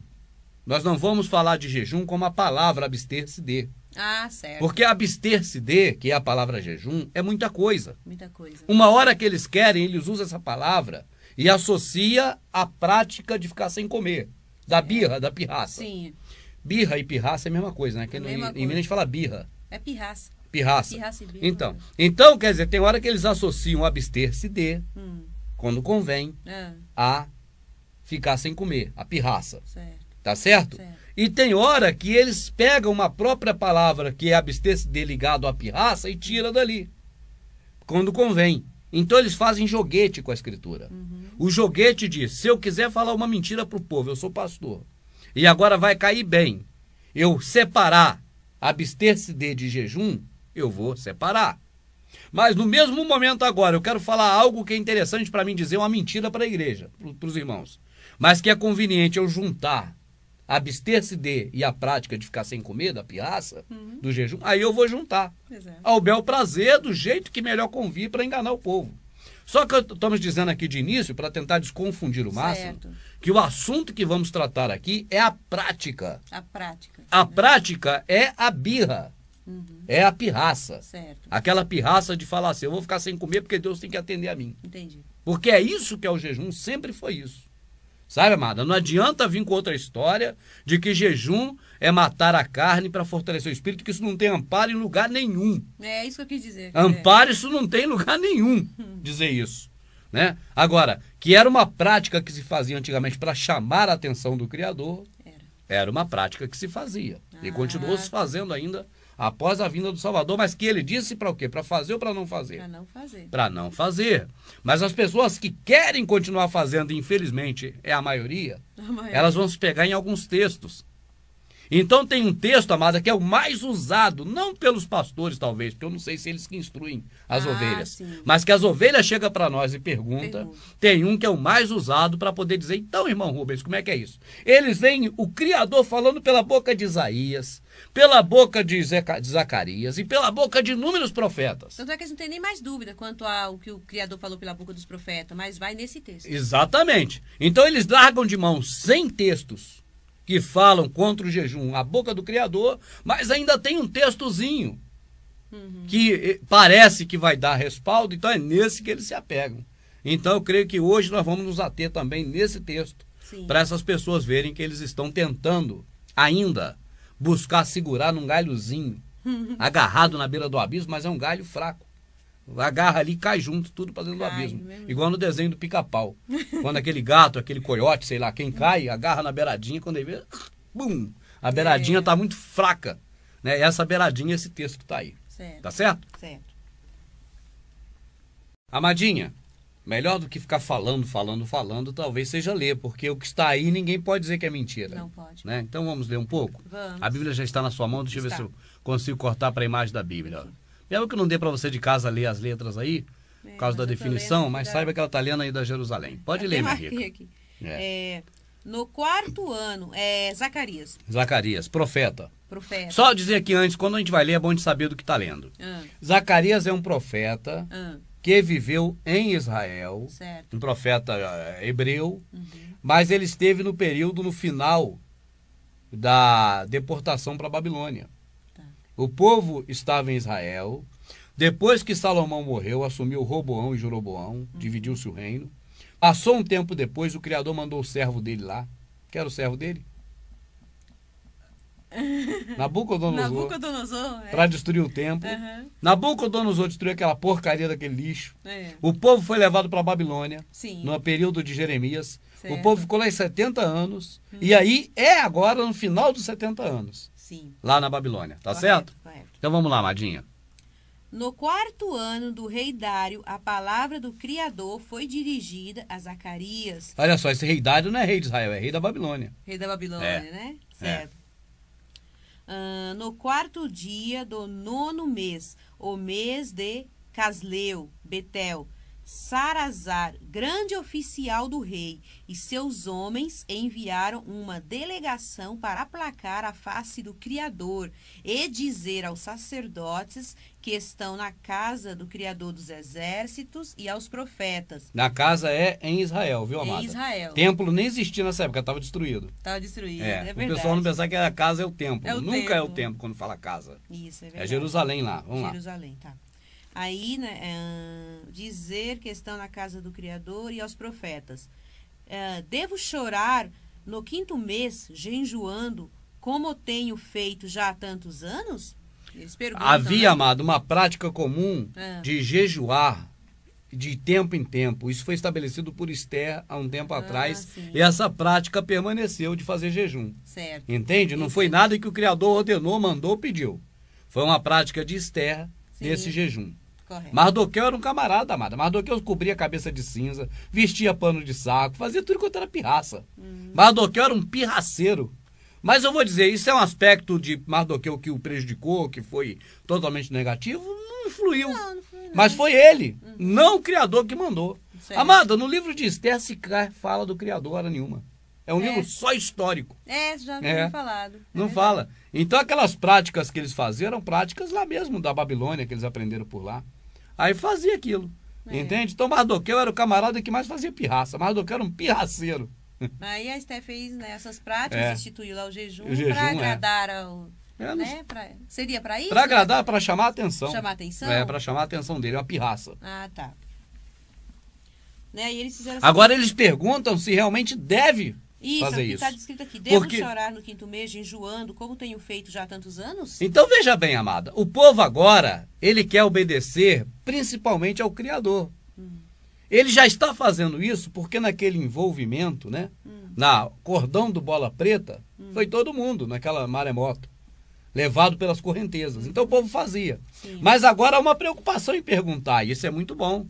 nós não vamos falar de jejum como a palavra abster-se de. Ah, certo. Porque abster-se de, que é a palavra jejum, é muita coisa. Muita coisa. Uma hora que eles querem, eles usam essa palavra e associa a prática de ficar sem comer. Da birra, da pirraça. Sim. Birra e pirraça é a mesma coisa, né? Que em Minas a gente fala birra. É pirraça. Pirraça. Pirraça e birra. Então, quer dizer, tem hora que eles associam abster-se de, quando convém, a ficar sem comer, a pirraça. Certo. Tá certo? Certo. E tem hora que eles pegam uma própria palavra que é abster-se de ligado à pirraça e tira dali, quando convém. Então eles fazem joguete com a escritura. O joguete diz, se eu quiser falar uma mentira para o povo, eu sou pastor, e agora vai cair bem, eu separar abster-se de jejum, eu vou separar. Mas no mesmo momento agora, eu quero falar algo que é interessante para mim dizer, uma mentira para a igreja, para os irmãos, mas que é conveniente eu juntar abster-se de e a prática de ficar sem comer, da pirraça, do jejum, aí eu vou juntar. Exato. Ao bel prazer, do jeito que melhor convir para enganar o povo. Só que estamos dizendo aqui de início, para tentar desconfundir o máximo, que o assunto que vamos tratar aqui é a prática. A prática. A prática é a birra, é a pirraça. Certo. Aquela pirraça de falar assim, eu vou ficar sem comer porque Deus tem que atender a mim. Entendi. Porque é isso que é o jejum, sempre foi isso. Sabe, amada? Não adianta vir com outra história de que jejum é matar a carne para fortalecer o espírito, que isso não tem amparo em lugar nenhum. É isso que eu quis dizer. Amparo, isso não tem lugar nenhum, dizer isso. Né? Agora, que era uma prática que se fazia antigamente para chamar a atenção do Criador, era uma prática que se fazia. E continuou se fazendo ainda após a vinda do Salvador, mas que ele disse para o quê? Para fazer ou para não fazer? Para não fazer. Para não fazer. Mas as pessoas que querem continuar fazendo, infelizmente, é a maioria, elas vão se pegar em alguns textos. Então tem um texto, amada, que é o mais usado, não pelos pastores talvez, porque eu não sei se eles que instruem as ovelhas, sim. mas que as ovelhas chegam para nós e perguntam. Tem um que é o mais usado para poder dizer, então, irmão Rubens, como é que é isso? Eles veem o Criador falando pela boca de Isaías, pela boca de Zacarias e pela boca de inúmeros profetas. Tanto é que eles não têm nem mais dúvida quanto ao que o Criador falou pela boca dos profetas, mas vai nesse texto. Exatamente. Então eles largam de mão 100 textos que falam contra o jejum, a boca do Criador, mas ainda tem um textozinho que parece que vai dar respaldo, então é nesse que eles se apegam. Então eu creio que hoje nós vamos nos ater também nesse texto, para essas pessoas verem que eles estão tentando ainda buscar segurar num galhozinho, agarrado na beira do abismo, mas é um galho fraco. Agarra ali e cai junto, tudo para dentro do abismo. Igual no desenho do Pica-Pau. Quando aquele gato, aquele coiote, sei lá, quem cai, agarra na beiradinha, quando ele vê, bum! A beiradinha está muito fraca. Né? Essa beiradinha, esse texto que está aí. Certo. Tá certo? Certo. Amadinha, melhor do que ficar falando, talvez seja ler, porque o que está aí ninguém pode dizer que é mentira. Não pode. Né? Então vamos ler um pouco? Vamos. A Bíblia já está na sua mão, deixa eu ver se eu consigo cortar para a imagem da Bíblia. Mesmo que não dê para você de casa ler as letras aí, por causa da definição, mas saiba que ela está lendo aí da Jerusalém. Pode ler, minha rica. Aqui. No 4º ano, Zacarias. Zacarias, profeta. Profeta. Só dizer aqui antes, quando a gente vai ler, é bom de saber do que está lendo. Zacarias é um profeta que viveu em Israel, certo. Um profeta hebreu, mas ele esteve no período, no final da deportação para a Babilônia. O povo estava em Israel. Depois que Salomão morreu, assumiu Roboão e Jeroboão, dividiu-se o reino. Passou um tempo depois, o Criador mandou o servo dele lá. Que era o servo dele? Nabucodonosor. Para destruir o templo. Nabucodonosor destruiu aquela porcaria daquele lixo. O povo foi levado para a Babilônia, no período de Jeremias. Certo. O povo ficou lá em 70 anos. E aí é agora no final dos 70 anos. Sim. Lá na Babilônia, tá certo? Correto. Então vamos lá, Amadinha. No 4º ano do rei Dário, a palavra do Criador foi dirigida a Zacarias. Olha só, esse rei Dário não é rei de Israel, é rei da Babilônia. Rei da Babilônia, né? Certo. No 4º dia do 9º mês, o mês de Casleu, Betel, Sarazar, grande oficial do rei, e seus homens enviaram uma delegação para aplacar a face do Criador e dizer aos sacerdotes que estão na casa do Criador dos exércitos e aos profetas. Na casa é em Israel, viu, amada? Em Israel. Templo nem existia nessa época, estava destruído. Estava destruído, é verdade. O pessoal não pensar que a casa é o templo. Nunca templo. é o templo quando fala casa. Isso, é verdade. É Jerusalém lá, vamos lá. Jerusalém, tá. Aí, né, dizer que estão na casa do Criador e aos profetas. Devo chorar no 5º mês, jejuando, como tenho feito já há tantos anos? Eles perguntam, havia, né? amado, uma prática comum de jejuar de tempo em tempo. Isso foi estabelecido por Esther há um tempo atrás. Sim. E essa prática permaneceu de fazer jejum. Certo. Entende? Não foi nada que o Criador ordenou, mandou, pediu. Foi uma prática de Esther desse jejum. Correto. Mardoqueu era um camarada, amada. Mardoqueu cobria a cabeça de cinza, vestia pano de saco, fazia tudo quanto era pirraça. Mardoqueu era um pirraceiro. Mas eu vou dizer, isso é um aspecto de Mardoqueu que o prejudicou, que foi totalmente negativo? Não influiu. Não. Mas foi ele, não o Criador que mandou. Certo. Amada, no livro de Esther sequer fala do Criador hora nenhuma. É um livro só histórico. Já não foi falado. Não fala. Então aquelas práticas que eles faziam eram práticas lá mesmo da Babilônia, que eles aprenderam por lá. Aí fazia aquilo. Entende? Então Mardoqueu era o camarada que mais fazia pirraça. Mardoqueu era um pirraceiro. Aí a Esther fez, né, essas práticas, instituiu lá o jejum para agradar ao... seria para isso? Para agradar, para chamar a atenção. Chamar a atenção? Para chamar a atenção dele, é uma pirraça. Ah, tá. Né, e eles fizeram agora eles perguntam se realmente deve fazer isso. Está descrito aqui. Devo chorar no 5º mês, jejuando, como tenho feito já há tantos anos? Então veja bem, amada. O povo agora, ele quer obedecer principalmente ao Criador. Ele já está fazendo isso porque naquele envolvimento, né? Na cordão do Bola Preta, foi todo mundo naquela maremoto, levado pelas correntezas. Então o povo fazia. Sim. Mas agora há uma preocupação em perguntar, e isso é muito bom.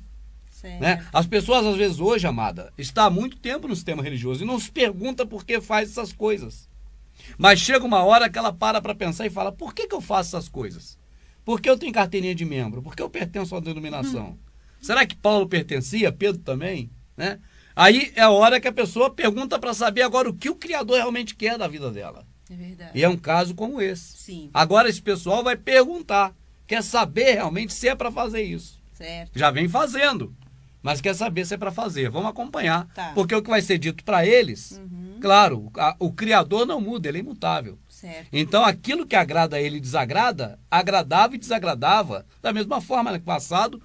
Né? As pessoas, às vezes, hoje, amada, está há muito tempo no sistema religioso e não se pergunta por que faz essas coisas. Mas chega uma hora que ela para pensar e fala, por que eu faço essas coisas? Por que eu tenho carteirinha de membro? Por que eu pertenço à denominação? Será que Paulo pertencia? Pedro também? Né? Aí é a hora que a pessoa pergunta para saber agora o que o Criador realmente quer da vida dela. É verdade. E é um caso como esse. Sim. Agora esse pessoal vai perguntar, quer saber realmente se é para fazer isso. Certo. Já vem fazendo, mas quer saber se é para fazer. Vamos acompanhar, Tá. porque o que vai ser dito para eles, claro, o Criador não muda, ele é imutável. Certo. Então aquilo que agrada a ele e desagrada, agradava e desagradava da mesma forma no passado,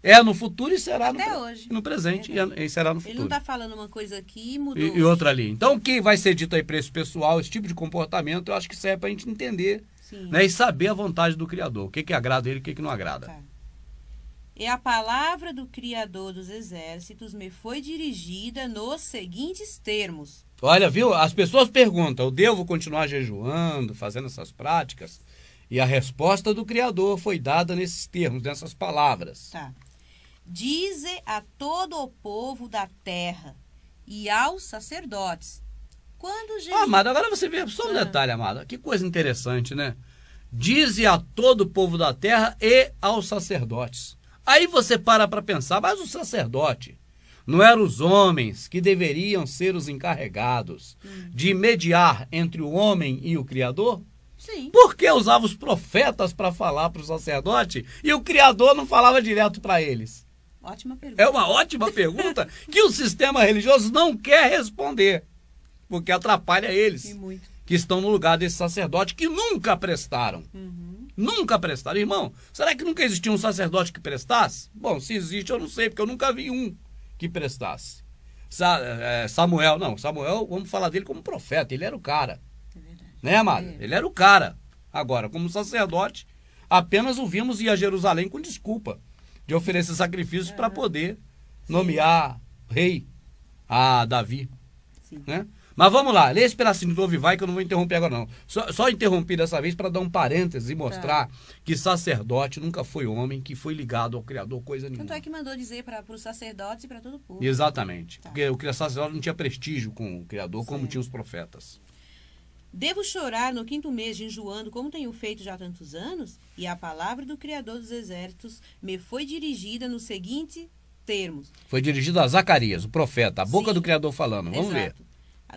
é no futuro e será Até hoje. no presente e será no Ele futuro. não está falando uma coisa aqui e mudou. E outra ali. Então, o que vai ser dito aí para esse pessoal, esse tipo de comportamento, eu acho que serve para a gente entender, Sim. né, e saber a vontade do Criador. O que agrada ele e o que não agrada. Tá. E a palavra do Criador dos Exércitos me foi dirigida nos seguintes termos. Olha, viu? As pessoas perguntam, eu devo continuar jejuando, fazendo essas práticas? E a resposta do Criador foi dada nesses termos, nessas palavras. Tá. Dize a todo o povo da terra e aos sacerdotes. Quando Jesus... Amado, agora você vê só um detalhe, amado. Que coisa interessante, né? Dize a todo o povo da terra e aos sacerdotes. Aí você para pensar, mas o sacerdote não eram os homens que deveriam ser os encarregados de mediar entre o homem e o Criador? Sim. Por que usava os profetas para falar para o sacerdote e o Criador não falava direto para eles? Ótima pergunta. É uma ótima pergunta que o sistema religioso não quer responder, porque atrapalha eles, E muito. que estão no lugar desse sacerdote que nunca prestaram. Nunca prestaram. Irmão, será que nunca existiu um sacerdote que prestasse? Bom, se existe eu não sei, porque eu nunca vi um que prestasse. Samuel, vamos falar dele como profeta, ele era o cara. É verdade. Né, amado? Ele era o cara. Agora, como sacerdote, apenas o vimos ir a Jerusalém com desculpa de oferecer sacrifícios para poder nomear rei a Davi. Sim. Né? Mas vamos lá, lê esse pedacinho do Ouve Vai que eu não vou interromper agora não. Só interrompi dessa vez para dar um parênteses e mostrar que sacerdote nunca foi homem que foi ligado ao Criador, coisa nenhuma. Tanto é que mandou dizer para os sacerdotes e para todo o povo. Exatamente. Tá. Porque o sacerdote não tinha prestígio com o Criador como Certo. tinha os profetas. Devo chorar no 5º mês jejuando, como tenho feito já há tantos anos? E a palavra do Criador dos Exércitos me foi dirigida nos seguintes termos. Foi dirigido a Zacarias, o profeta, a boca Sim. do Criador falando. Vamos ver. Exato.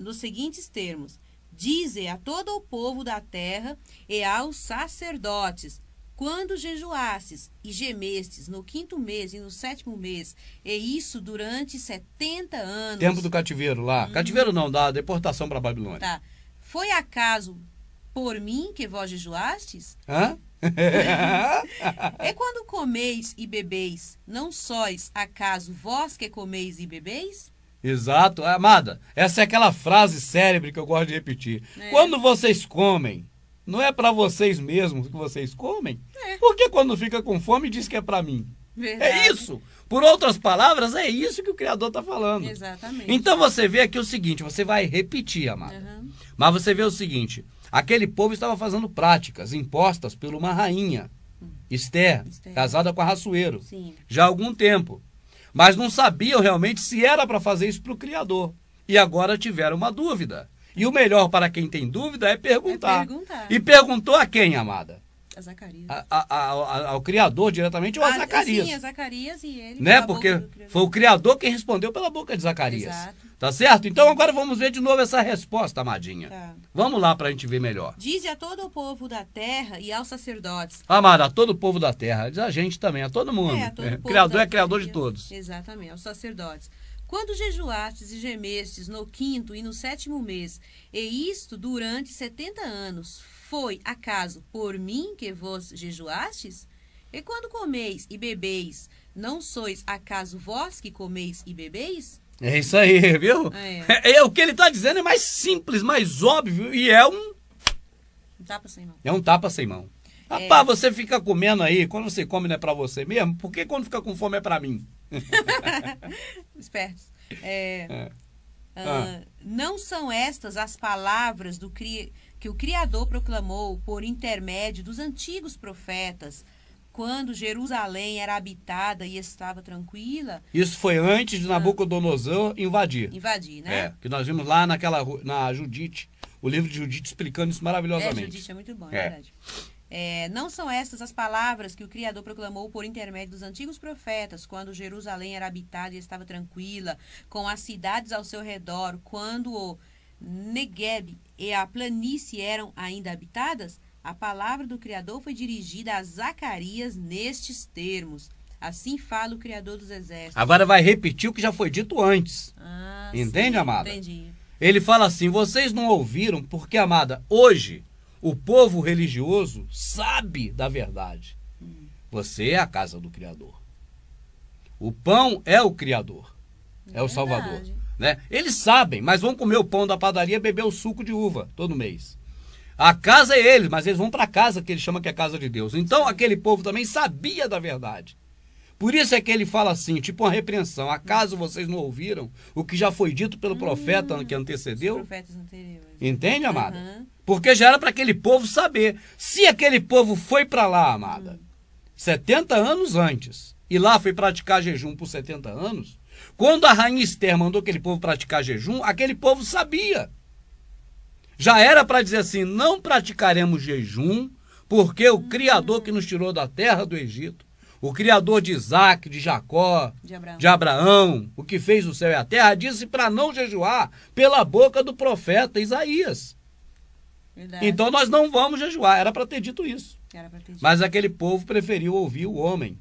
Nos seguintes termos. Dize a todo o povo da terra e aos sacerdotes, quando jejuastes e gemestes no 5º mês e no 7º mês, e isso durante 70 anos. Tempo do cativeiro lá. Cativeiro não, da deportação para a Babilônia. Tá. Foi acaso por mim que vós jejuastes? Hã? E quando comeis e bebeis, não sois acaso vós que comeis e bebeis? Exato. Amada, essa é aquela frase célebre que eu gosto de repetir. Quando vocês comem, não é para vocês mesmos que vocês comem? Porque quando fica com fome diz que é para mim. Verdade. É isso. Por outras palavras, é isso que o Criador está falando. Exatamente. Então você vê aqui o seguinte, você vai repetir, amada. Mas você vê o seguinte, aquele povo estava fazendo práticas impostas por uma rainha, Esther, casada com Ahasuero, Sim. já há algum tempo. Mas não sabiam realmente se era para fazer isso para o Criador. E agora tiveram uma dúvida. E o melhor para quem tem dúvida é perguntar. E perguntou a quem, amada? A Zacarias. Ao Criador diretamente ou a Zacarias? Sim, a Zacarias e ele. Né? Porque foi o Criador quem respondeu pela boca de Zacarias. Exato. Tá certo? Então agora vamos ver de novo essa resposta, amadinha. Tá. Vamos lá para a gente ver melhor. Dize a todo o povo da terra e aos sacerdotes. Amada, a todo o povo da terra, diz a gente também, a todo mundo. A todo o povo Criador da é Criador de terra. todos. Exatamente, aos sacerdotes. Quando jejuastes e gemestes no 5º e no 7º mês, e isto durante 70 anos, foi acaso por mim que vos jejuastes? E quando comeis e bebeis, não sois acaso vós que comeis e bebeis? É isso aí, viu? O que ele está dizendo é mais simples, mais óbvio e é um tapa sem mão. É um tapa sem mão. Rapaz, você fica comendo aí, quando você come não é pra você mesmo, por que quando fica com fome é pra mim? Espertos. Não são estas as palavras que o Criador proclamou por intermédio dos antigos profetas, quando Jerusalém era habitada e estava tranquila? Isso foi antes de Nabucodonosor invadir. Invadir, né? Que nós vimos lá na Judite, o livro de Judite explicando isso maravilhosamente. Judite é muito bom, é verdade. Não são estas as palavras que o Criador proclamou por intermédio dos antigos profetas, quando Jerusalém era habitada e estava tranquila, com as cidades ao seu redor, quando o Negueb e a planície eram ainda habitadas? A palavra do Criador foi dirigida a Zacarias nestes termos. Assim fala o Criador dos Exércitos. Agora vai repetir o que já foi dito antes. Entende, sim, amada? Entendi. Ele fala assim, vocês não ouviram, porque, amada, hoje o povo religioso sabe da verdade. Você é a casa do Criador. O pão é o Criador. É o Salvador. Né? Eles sabem, mas vão comer o pão da padaria e beber o suco de uva todo mês. A casa é eles, mas eles vão para a casa que ele chama que é a casa de Deus. Então aquele povo também sabia da verdade. Por isso é que ele fala assim, tipo uma repreensão. Acaso vocês não ouviram o que já foi dito pelo profeta que antecedeu? Os profetas anteriores. Entende, amada? Porque já era para aquele povo saber. Se aquele povo foi para lá, amada, 70 anos antes, e lá foi praticar jejum por 70 anos, quando a rainha Esther mandou aquele povo praticar jejum, aquele povo sabia. Já era para dizer assim, não praticaremos jejum, porque o Criador que nos tirou da terra do Egito, o Criador de Isaac, de Jacó, de Abraão, o que fez o céu e a terra, disse para não jejuar pela boca do profeta Isaías. Verdade. Então nós não vamos jejuar, era para ter dito isso. Mas aquele povo preferiu ouvir o homem.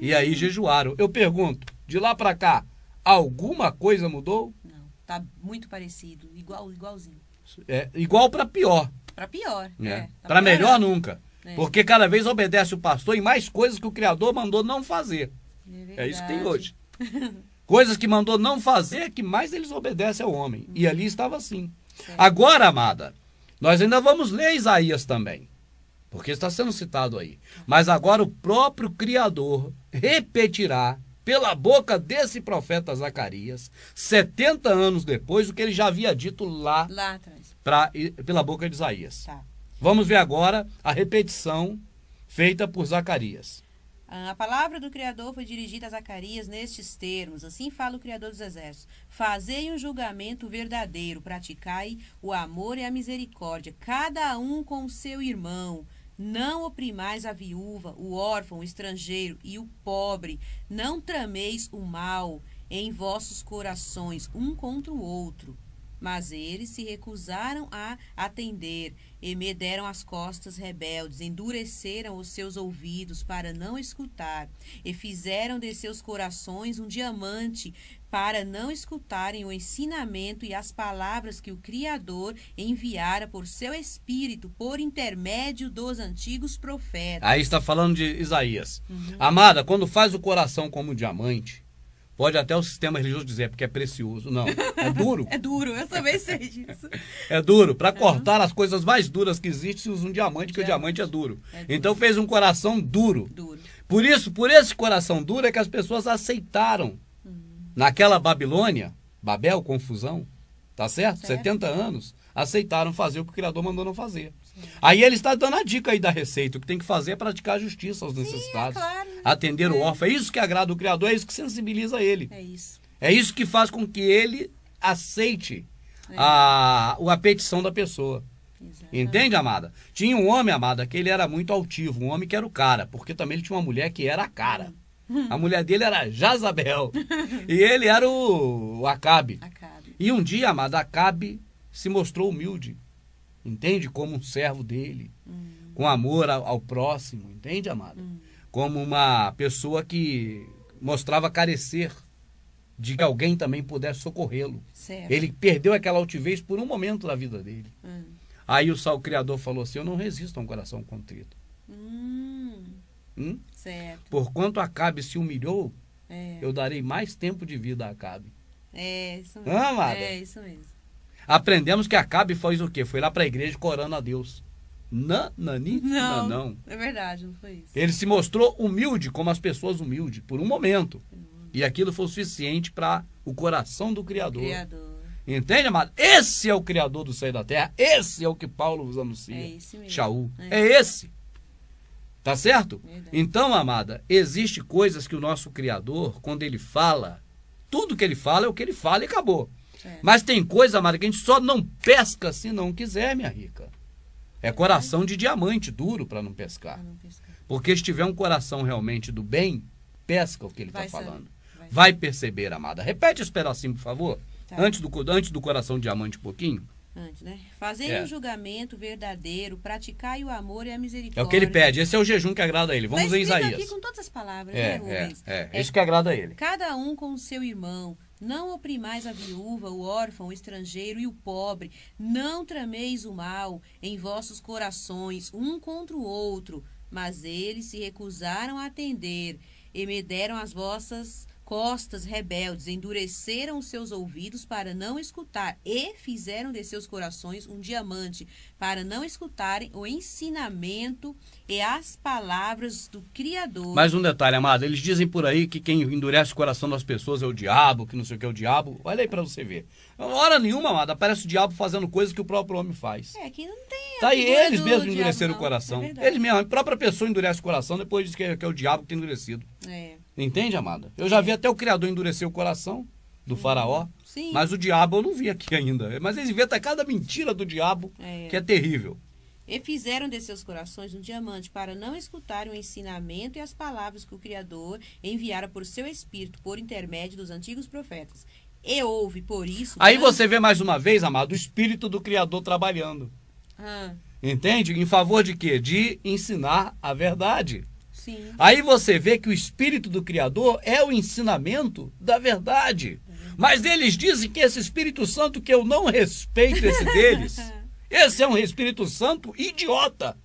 E aí jejuaram. Eu pergunto, de lá para cá, alguma coisa mudou? Não, tá muito parecido, igualzinho. Igual para pior. Para pior. Para melhor nunca. Porque cada vez obedece o pastor em mais coisas que o Criador mandou não fazer. É isso que tem hoje. Coisas que mandou não fazer, que mais eles obedecem ao homem. E ali estava assim. Certo. Agora, amada, nós ainda vamos ler Isaías também. Porque está sendo citado aí. Mas agora o próprio Criador repetirá pela boca desse profeta Zacarias, 70 anos depois, o que ele já havia dito lá atrás, pela boca de Isaías. Tá. Vamos ver agora a repetição feita por Zacarias. A palavra do Criador foi dirigida a Zacarias nestes termos. Assim fala o Criador dos Exércitos. Fazei um julgamento verdadeiro, praticai o amor e a misericórdia, cada um com o seu irmão. Não oprimais a viúva, o órfão, o estrangeiro e o pobre. Não trameis o mal em vossos corações, um contra o outro. Mas eles se recusaram a atender e me deram as costas rebeldes, endureceram os seus ouvidos para não escutar, e fizeram de seus corações um diamante para não escutarem o ensinamento e as palavras que o Criador enviara por seu Espírito, por intermédio dos antigos profetas. Aí está falando de Isaías. Amada, quando faz o coração como diamante, pode até o sistema religioso dizer, porque é precioso. Não, é duro. É duro, eu também sei disso. É duro. Para cortar as coisas mais duras que existem, se usa um diamante, porque o diamante é duro. Então fez um coração duro. Por isso, por esse coração duro é que as pessoas aceitaram. Naquela Babilônia, Babel, confusão, tá certo? 70 anos, aceitaram fazer o que o Criador mandou não fazer. Aí ele está dando a dica aí da receita. O que tem que fazer é praticar a justiça aos necessitados. Claro, né? Atender o órfão. É isso que agrada o Criador, é isso que sensibiliza ele. É isso. É isso que faz com que ele aceite a petição da pessoa. Exatamente. Entende, amada? Tinha um homem, amada, que ele era muito altivo. Um homem que era o cara, porque também ele tinha uma mulher que era a cara. A mulher dele era Jazabel. E ele era o Acabe. E um dia, amada, Acabe se mostrou humilde. Entende? Como um servo dele. Com amor ao próximo. Entende, amada? Como uma pessoa que mostrava carecer de que alguém também pudesse socorrê-lo. Ele perdeu aquela altivez por um momento da vida dele. Aí o Criador falou assim, eu não resisto a um coração contrito. Certo. Porquanto Acabe se humilhou, eu darei mais tempo de vida a Acabe. É isso mesmo. Amada? É isso mesmo. Aprendemos que Acabe fez o quê? Foi lá para a igreja corando a Deus. Não. É verdade, não foi isso. Ele se mostrou humilde, como as pessoas humildes, por um momento. E aquilo foi o suficiente para o coração do Criador. Entende, amado? Esse é o Criador do céu e da terra. Esse é o que Paulo vos anuncia. É esse mesmo. Shaul. É esse. Tá certo? Verdade. Então, amada, existe coisas que o nosso Criador, quando ele fala, tudo que ele fala é o que ele fala e acabou. Certo. Mas tem coisa, amada, que a gente só não pesca se não quiser, minha rica. É coração de diamante duro para não pescar. Porque se tiver um coração realmente do bem, pesca o que ele está falando. Vai perceber, amada. Repete esse pedacinho, por favor. Tá. Antes do coração de diamante um pouquinho. Antes, né? Fazei um julgamento verdadeiro, praticai o amor e a misericórdia. É o que ele pede. Esse é o jejum que agrada a ele. Vamos ver Isaías. Aqui com todas as palavras, né, Rubens? Isso que agrada a ele. Cada um com o seu irmão. Não oprimais a viúva, o órfão, o estrangeiro e o pobre. Não trameis o mal em vossos corações, um contra o outro. Mas eles se recusaram a atender e me deram as vossas costas rebeldes, endureceram os seus ouvidos para não escutar e fizeram de seus corações um diamante para não escutarem o ensinamento e as palavras do Criador. Mais um detalhe, amado, eles dizem por aí que quem endurece o coração das pessoas é o diabo, que não sei o que é o diabo. Olha aí para você ver. Hora nenhuma, amado, aparece o diabo fazendo coisas que o próprio homem faz. Aqui não tem. Tá aí, eles mesmos endureceram o coração. Eles mesmos, a própria pessoa endurece o coração, depois diz que é o diabo que tem endurecido. Entende, amada? Eu já vi até o Criador endurecer o coração do faraó, mas o diabo eu não vi aqui ainda. Mas eles inventam cada mentira do diabo que é terrível. E fizeram de seus corações um diamante para não escutarem o ensinamento e as palavras que o Criador enviara por seu Espírito, por intermédio dos antigos profetas. E houve, por isso... Aí você vê mais uma vez, amado, o Espírito do Criador trabalhando. Entende? Em favor de quê? De ensinar a verdade. Sim. Aí você vê que o Espírito do Criador é o ensinamento da verdade. Mas eles dizem que esse Espírito Santo, que eu não respeito esse deles, esse é um Espírito Santo idiota.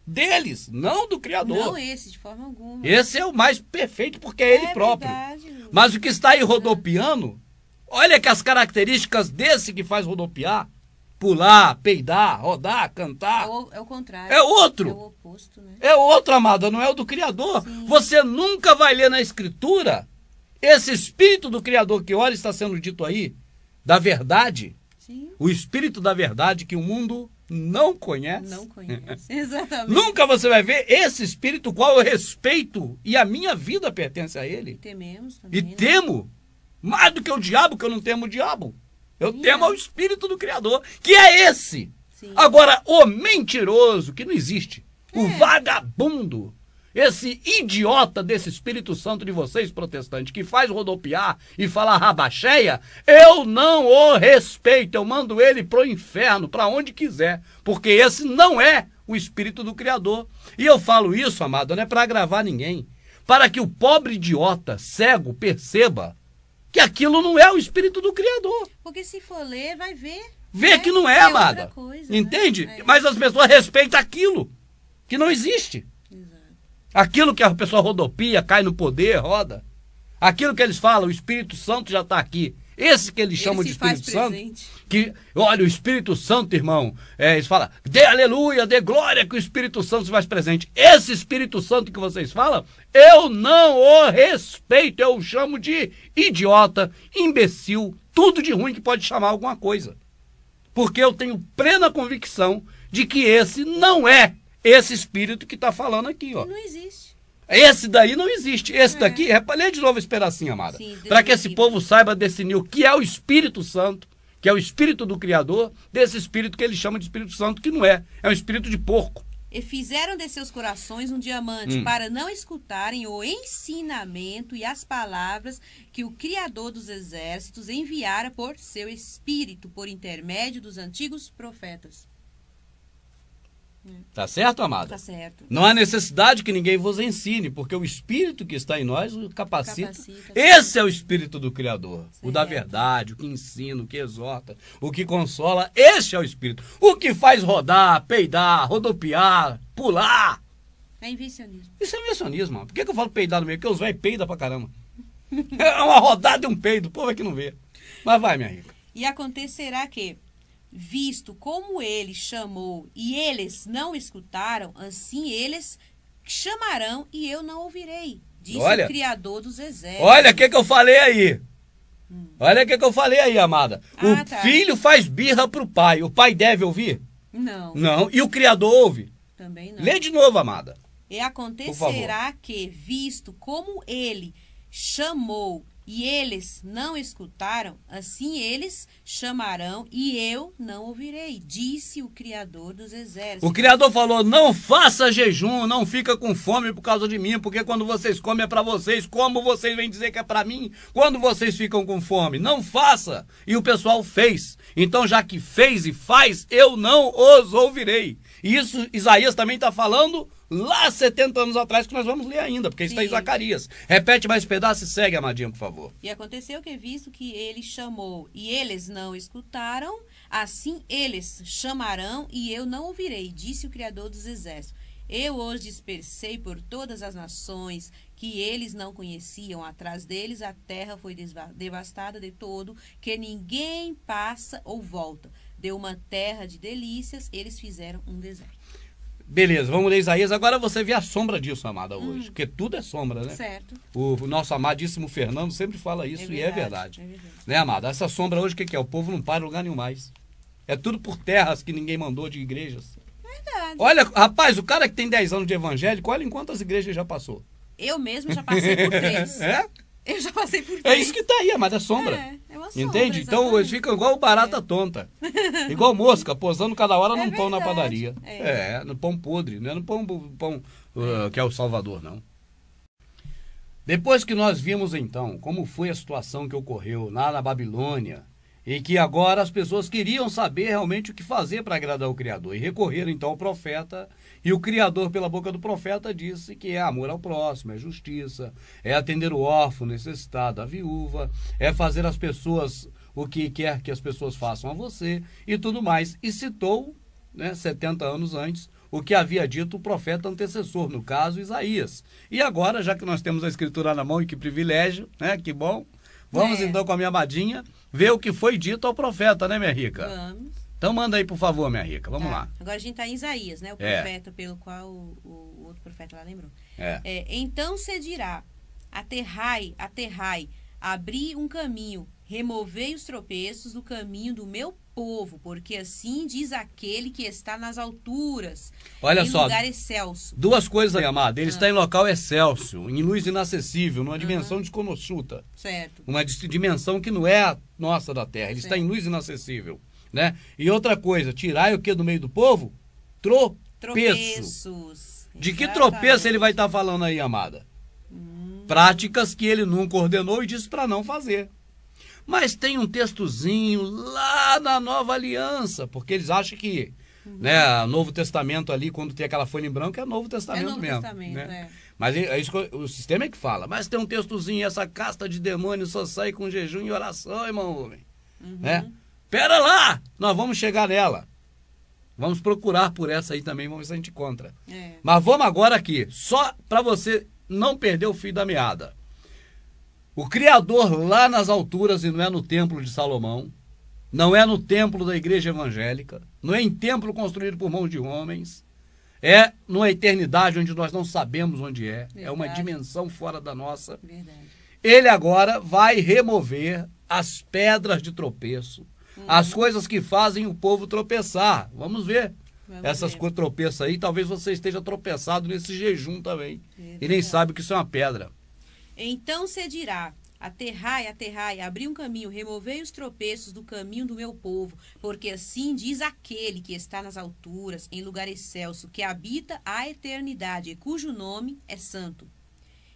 Deles, não do Criador. Não esse, de forma alguma. Esse é o mais perfeito porque é ele próprio. Verdade. Mas o que está aí rodopiando, olha que as características desse que faz rodopiar, pular, peidar, rodar, cantar. É o contrário. É outro. É o oposto, né? É outro, amada, não é o do Criador. Sim. Você nunca vai ler na Escritura esse Espírito do Criador que ora está sendo dito aí, da verdade. Sim. O Espírito da verdade que o mundo não conhece. Não conhece, exatamente. Nunca você vai ver esse Espírito qual eu respeito e a minha vida pertence a ele. E tememos também. E temo, mais do que o diabo, que eu não temo o diabo. Eu temo ao Espírito do Criador, que é esse. Sim. Agora, o mentiroso, que não existe, o vagabundo, esse idiota desse Espírito Santo de vocês, protestantes, que faz rodopiar e falar rabacheia, eu não o respeito, eu mando ele pro inferno, para onde quiser, porque esse não é o Espírito do Criador. E eu falo isso, amado, não é para agravar ninguém, para que o pobre idiota, cego, perceba que aquilo não é o Espírito do Criador. Porque se for ler, vai ver. Vê que não é, amada. Coisa, entende? Né? Mas as pessoas respeitam aquilo que não existe. Exato. Aquilo que a pessoa rodopia, cai no poder, roda. Aquilo que eles falam, o Espírito Santo já está aqui. Esse que eles chamam de Espírito Santo. Que, olha, o Espírito Santo, irmão, eles falam, dê aleluia, dê glória que o Espírito Santo se faz presente. Esse Espírito Santo que vocês falam, eu não o respeito, eu o chamo de idiota, imbecil, tudo de ruim que pode chamar alguma coisa. Porque eu tenho plena convicção de que esse não é esse Espírito que está falando aqui, ó. Não existe. Esse daí não existe. Esse daqui, lê de novo esse pedacinho, amada. Para que esse povo saiba definir o que é o Espírito Santo, que é o Espírito do Criador, desse Espírito que ele chama de Espírito Santo, que não é. É um espírito de porco. E fizeram de seus corações um diamante para não escutarem o ensinamento e as palavras que o Criador dos exércitos enviara por seu Espírito, por intermédio dos antigos profetas. Tá certo, amada? Tá certo. Não há necessidade que ninguém vos ensine, porque o Espírito que está em nós o capacita. Esse é o Espírito do Criador, certo. O da verdade, o que ensina, o que exorta, o que consola. Esse é o Espírito. O que faz rodar, peidar, rodopiar, pular. É invencionismo. Isso é invencionismo. Por que eu falo peidar no meio? Porque os velhos peidam pra caramba. É uma rodada e um peido. O povo é que não vê. Mas vai, minha rica. E acontecerá que, visto como ele chamou e eles não escutaram, assim eles chamarão e eu não ouvirei, disse o Criador dos exércitos. Olha o que eu falei aí. Olha o que eu falei aí, amada. O filho faz birra pro pai. O pai deve ouvir? Não. Não. E o Criador ouve? Também não. Lê de novo, amada. E acontecerá que, visto como ele chamou e eles não escutaram, assim eles chamarão e eu não ouvirei, disse o Criador dos exércitos. O Criador falou, não faça jejum, não fica com fome por causa de mim, porque quando vocês comem é para vocês, como vocês vêm dizer que é para mim, quando vocês ficam com fome? Não faça! E o pessoal fez. Então, já que fez e faz, eu não os ouvirei. E isso Isaías também está falando lá 70 anos atrás, que nós vamos ler ainda, porque está em Zacarias. Repete mais pedaço e segue, Amadinha, por favor. E aconteceu que, visto que ele chamou e eles não escutaram, assim eles chamarão e eu não ouvirei, disse o Criador dos exércitos. Eu os dispersei por todas as nações que eles não conheciam. Atrás deles a terra foi devastada de todo, que ninguém passa ou volta. Deu uma terra de delícias, eles fizeram um deserto. Beleza, vamos ler Isaías. Agora você vê a sombra disso, amada, hoje. Porque tudo é sombra, né? Certo. O nosso amadíssimo Fernando sempre fala isso e é verdade. Né, amada? Essa sombra hoje, o que é? O povo não para em lugar nenhum mais. É tudo por terras que ninguém mandou de igrejas. Verdade. Olha, rapaz, o cara que tem 10 anos de evangélico, olha em quantas igrejas já passou. Eu mesmo já passei por 3. É? Eu já passei por 3. É isso que tá aí, amada, é sombra. É uma sombra. Entende? Então eles ficam igual barata tonta. Igual mosca, posando cada hora num pão na padaria. No pão podre, não é no pão que é o Salvador, não. Depois que nós vimos então como foi a situação que ocorreu lá na Babilônia, e que agora as pessoas queriam saber realmente o que fazer para agradar o Criador, e recorreram então ao profeta, e o Criador, pela boca do profeta, disse que é amor ao próximo, é justiça, é atender o órfão necessitado, a viúva, é fazer as pessoas o que quer que as pessoas façam a você, e tudo mais. E citou, 70 anos antes, o que havia dito o profeta antecessor, no caso Isaías. E agora, já que nós temos a escritura na mão, e que privilégio, que bom, vamos então com a minha amadinha ver o que foi dito ao profeta, né, minha rica? Vamos. Então manda aí, por favor, minha rica. Vamos lá. Agora a gente está em Isaías, né? O profeta pelo qual o outro profeta lá lembrou. Então se dirá, aterrai, aterrai, abri um caminho, removei os tropeços do caminho do meu povo, porque assim diz aquele que está nas alturas, olha em só, lugar excelso. Duas coisas aí, amado. Ele está em local excelso, em luz inacessível, numa dimensão desconhecida. Certo. Uma dimensão que não é a nossa da terra. Ele está em luz inacessível. Né? E outra coisa, tirai o que do meio do povo? Tropeços. De que tropeço ele vai estar falando aí, amada? Práticas que ele nunca ordenou e disse para não fazer. Mas tem um textozinho lá na Nova Aliança, porque eles acham que o Novo Testamento ali, quando tem aquela folha em branco, é Novo Testamento mesmo. Mas é isso que o sistema é que fala. Mas tem um textozinho, essa casta de demônios só sai com jejum e oração, irmão homem. Pera lá, nós vamos chegar nela. Vamos procurar por essa aí também, vamos ver se a gente encontra. Mas vamos agora aqui, só para você não perder o fio da meada. O Criador lá nas alturas, e não é no templo de Salomão, não é no templo da igreja evangélica, não é em templo construído por mãos de homens, é numa eternidade onde nós não sabemos onde é. Verdade. É uma dimensão fora da nossa. Verdade. Ele agora vai remover as pedras de tropeço, as coisas que fazem o povo tropeçar. Vamos ver. Essas coisas tropeçam aí, talvez você esteja tropeçado nesse jejum também. E nem sabe que isso é uma pedra. Então se dirá, aterrai, aterrai, abri um caminho, removei os tropeços do caminho do meu povo, porque assim diz aquele que está nas alturas, em lugar excelso, que habita a eternidade, e cujo nome é santo.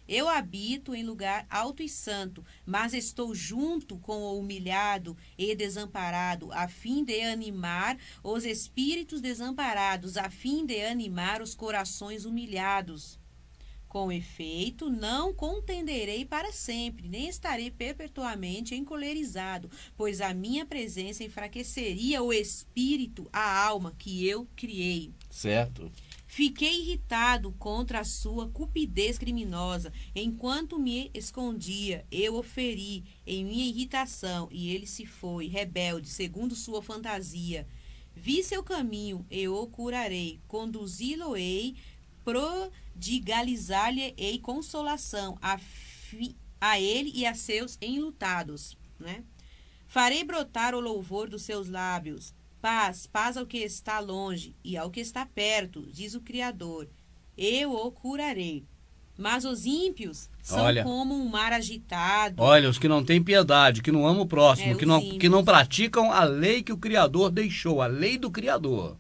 Eu habito em lugar alto e santo, mas estou junto com o humilhado e desamparado, a fim de animar os espíritos desamparados, a fim de animar os corações humilhados. Com efeito, não contenderei para sempre, nem estarei perpetuamente encolerizado, pois a minha presença enfraqueceria o espírito, a alma que eu criei. Certo. Fiquei irritado contra a sua cupidez criminosa. Enquanto me escondia, eu o feri em minha irritação, e ele se foi, rebelde, segundo sua fantasia. Vi seu caminho, eu o curarei, conduzi-lo-ei, prodigalizar-lhe-ei consolação a ele e a seus enlutados. Farei brotar o louvor dos seus lábios. Paz, paz ao que está longe e ao que está perto, diz o Criador. Eu o curarei. Mas os ímpios são Olha. como um mar agitado. Olha, os que não têm piedade, que não amam o próximo, os que não ímpios. praticam a lei que o Criador deixou, a lei do Criador.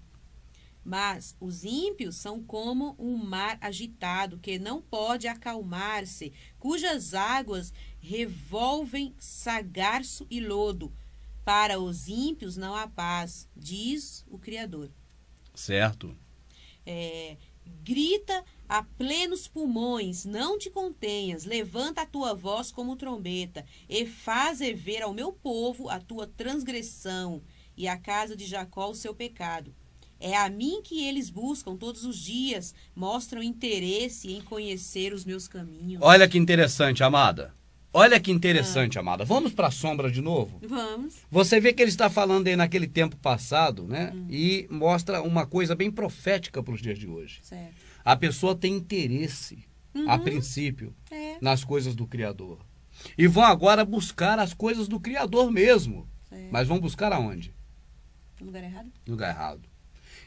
Mas os ímpios são como um mar agitado, que não pode acalmar-se, cujas águas revolvem sagarço e lodo. Para os ímpios não há paz, diz o Criador. Certo. Grita a plenos pulmões, não te contenhas, levanta a tua voz como trombeta, e faze ver ao meu povo a tua transgressão, e à casa de Jacó o seu pecado. É a mim que eles buscam todos os dias, mostram interesse em conhecer os meus caminhos. Olha que interessante, amada. Olha que interessante, amada. Vamos para a sombra de novo? Vamos. Você vê que ele está falando aí naquele tempo passado, né? E mostra uma coisa bem profética para os dias de hoje. Certo. A pessoa tem interesse, a princípio, nas coisas do Criador. E vão agora buscar as coisas do Criador mesmo. Certo. Mas vão buscar aonde? No lugar errado? No lugar errado.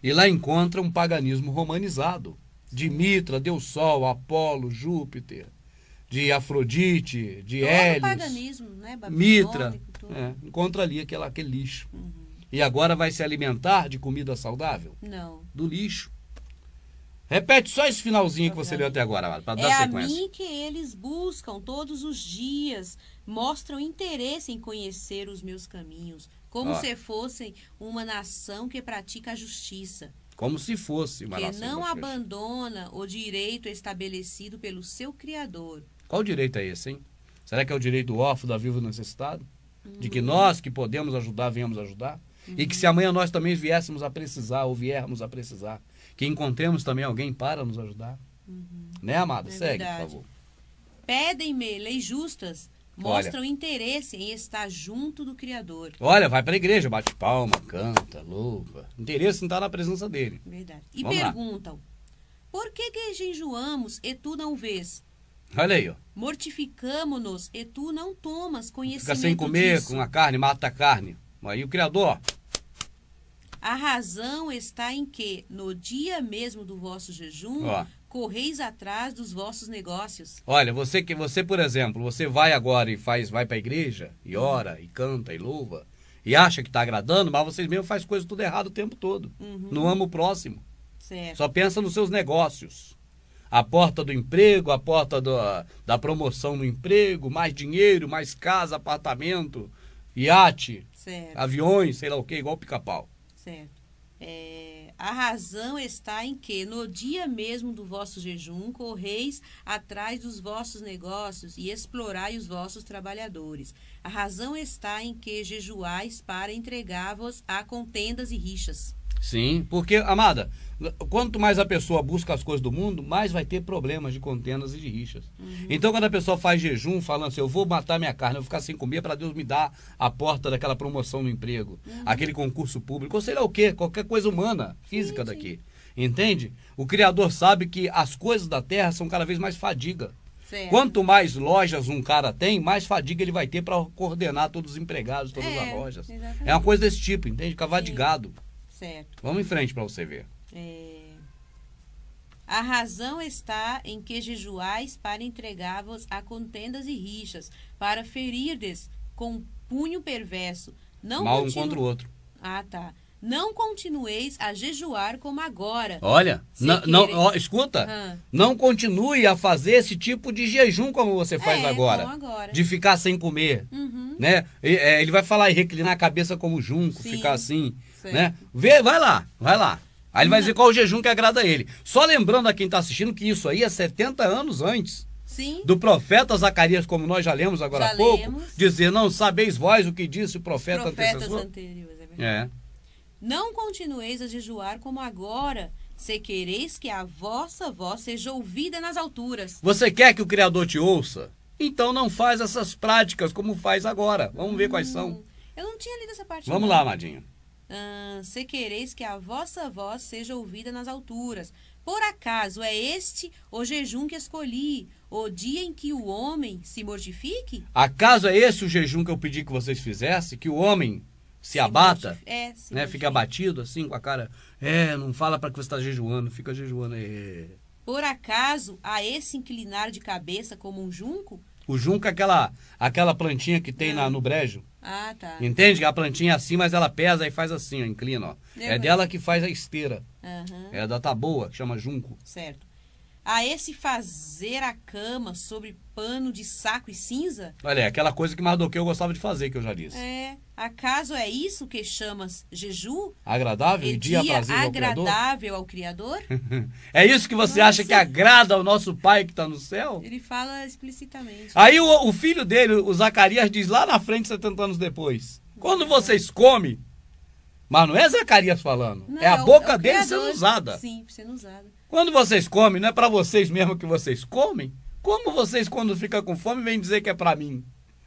E lá encontra um paganismo romanizado. De Mitra, Deus Sol, Apolo, Júpiter, de Afrodite, de Todo Hélios, paganismo, né? Mitra. Babilônico, tudo. Encontra ali aquele lixo. E agora vai se alimentar de comida saudável? Não. Do lixo. Repete só esse finalzinho que você leu até agora, para dar É a sequência. mim que eles buscam todos os dias, mostram interesse em conhecer os meus caminhos, como se fossem uma nação que pratica a justiça, Como se fosse uma que nação não da justiça. abandona o direito estabelecido pelo seu Criador. Qual direito é esse, hein? Será que é o direito do órfão, da viúva necessitado? De que nós que podemos ajudar, venhamos ajudar? E que se amanhã nós também viéssemos a precisar, ou viermos a precisar, que encontremos também alguém para nos ajudar? Né, amada? Segue, verdade. por favor. Pedem-me leis justas, mostram interesse em estar junto do Criador. Olha, vai para a igreja, bate palma, canta, louva. Interesse em estar na presença dele. Verdade. E Vamos lá. perguntam, por que jejuamos e tu não vês? Olha aí, ó. Mortificamo-nos e tu não tomas conhecimento Fica sem comer disso. com a carne, mata a carne. Aí o Criador, A razão está em que, no dia mesmo do vosso jejum, correis atrás dos vossos negócios. olha, você, por exemplo, você vai agora e vai para a igreja, e ora, e canta, e louva, e acha que está agradando, mas vocês mesmo fazem coisas tudo errado o tempo todo. Não ama o próximo. Certo. Só pensa nos seus negócios. A porta do emprego, a porta da promoção no emprego, mais dinheiro, mais casa, apartamento, iate, Certo. aviões, sei lá o que, igual pica-pau. Certo. A razão está em que, no dia mesmo do vosso jejum, correis atrás dos vossos negócios e explorai os vossos trabalhadores. A razão está em que jejuais para entregar-vos a contendas e rixas. Sim, porque, amada, quanto mais a pessoa busca as coisas do mundo, mais vai ter problemas de contendas e de rixas. Então, quando a pessoa faz jejum, falando assim, eu vou matar minha carne, eu vou ficar sem comer para Deus me dar a porta daquela promoção no emprego, aquele concurso público, ou sei lá o quê, qualquer coisa humana, física daqui. Entende? O Criador sabe que as coisas da terra são cada vez mais fadiga. Certo. Quanto mais lojas um cara tem, mais fadiga ele vai ter para coordenar todos os empregados, todas as lojas. Exatamente. É uma coisa desse tipo, entende? Cavalo de gado. Certo. Vamos em frente para você ver. A razão está em que jejuais para entregar-vos a contendas e rixas, para ferirdes com punho perverso. Não Mal um contra o outro. Ah, tá. Não continueis a jejuar como agora. Olha, escuta, Ah. não continue a fazer esse tipo de jejum como você faz agora, como agora. de ficar sem comer, Uhum. né? Ele vai falar e reclinar a cabeça como junco, Sim. ficar assim, Certo. né? Vai lá. Aí ele vai dizer qual o jejum que agrada a ele. Só lembrando a quem está assistindo que isso aí é 70 anos antes. Sim. Do profeta Zacarias, como nós já lemos agora há pouco, lemos. dizer, não sabeis vós o que disse o profeta Profetas antecessor? anteriores, é verdade. É. Não continueis a jejuar como agora, se quereis que a vossa voz seja ouvida nas alturas. Você quer que o Criador te ouça? Então não faz essas práticas como faz agora. Vamos ver quais são. Eu não tinha lido essa parte. Vamos não. lá, amadinho. Se quereis que a vossa voz seja ouvida nas alturas. Por acaso é este o jejum que escolhi, o dia em que o homem se mortifique? Acaso é esse o jejum que eu pedi que vocês fizessem? Que o homem se abata? Se Né? Fica abatido assim com a cara. Não fala para que você está jejuando, fica jejuando. Por acaso, a esse inclinar de cabeça como um junco? O junco é aquela plantinha que tem no brejo. Ah, tá. Entende? A plantinha é assim, mas ela pesa e faz assim, ó, inclina, ó. É dela que faz a esteira. Uhum. É da taboa, que chama junco. Certo. A esse fazer a cama sobre pano de saco e cinza? Olha, é aquela coisa que Mardoqueu gostava de fazer, que eu já disse. Acaso é isso que chamas jejum? Agradável e dia aprazível ao Criador? Agradável ao Criador? É isso que você acha que agrada ao nosso Pai que está no céu? Ele fala explicitamente. Aí o filho dele, o Zacarias, diz lá na frente, 70 anos depois. Quando vocês comem, mas não é Zacarias falando, não, é a boca dele sendo usada. Sim, sendo usada. Quando vocês comem, não é para vocês mesmo que vocês comem? Como vocês, quando ficam com fome, vêm dizer que é para mim?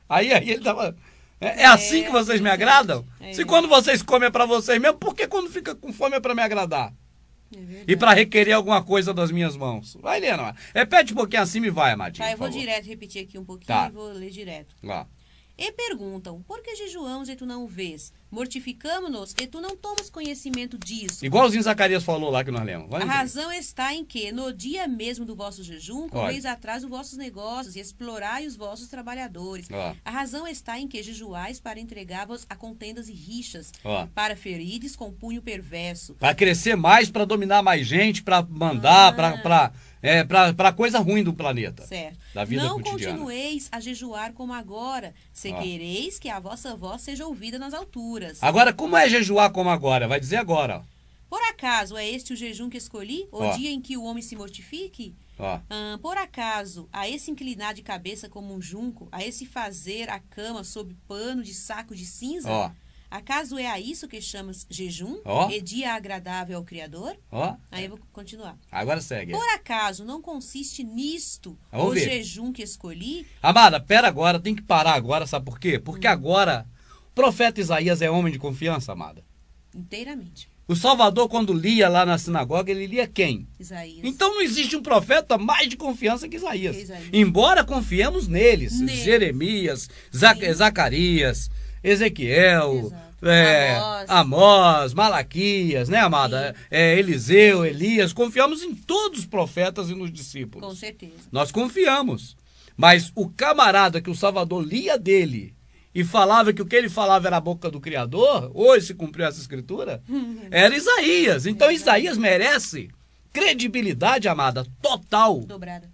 Aí ele tava... É assim que vocês me agradam? Se quando vocês comem é para vocês mesmo, por que quando fica com fome é para me agradar? E para requerer alguma coisa das minhas mãos? Vai lendo, repete um pouquinho assim e vai, Amadinho. Tá, eu vou direto repetir aqui um pouquinho e vou ler direto. Lá. E perguntam, por que jejuamos e tu não vês? Mortificamos-nos e tu não tomas conhecimento disso. Igualzinho Zacarias falou lá que nós lemos. A razão está em que, no dia mesmo do vosso jejum, correis atrás dos vossos negócios e explorai os vossos trabalhadores. A razão está em que jejuais para entregar-vos a contendas e rixas, para ferides com punho perverso. Para crescer mais, para dominar mais gente, para mandar, para coisa ruim do planeta. Certo. Da vida não cotidiana. continueis a jejuar como agora, se quereis que a vossa voz seja ouvida nas alturas. Agora, como é jejuar como agora? Vai dizer agora. Por acaso é este o jejum que escolhi? O dia em que o homem se mortifique? Por acaso, a esse inclinar de cabeça como um junco, a esse fazer a cama sob pano de saco de cinza? Acaso é a isso que chamas jejum? E dia agradável ao Criador? Aí eu vou continuar. Agora segue. Por acaso não consiste nisto o jejum que escolhi? Amada, pera agora, tem que parar agora, sabe por quê? Porque agora, o profeta Isaías é homem de confiança, amada. Inteiramente. O Salvador, quando lia lá na sinagoga, ele lia quem? Isaías. Então não existe um profeta mais de confiança que Isaías. Embora confiemos neles. Jeremias, Zacarias, Ezequiel, Amós, Malaquias, né, amada? Eliseu, Elias. Confiamos em todos os profetas e nos discípulos. Com certeza. Nós confiamos. Mas o camarada que o Salvador lia dele e falava que o que ele falava era a boca do Criador, hoje se cumpriu essa escritura, era Isaías. Então Isaías merece credibilidade, amada, total. Dobrada.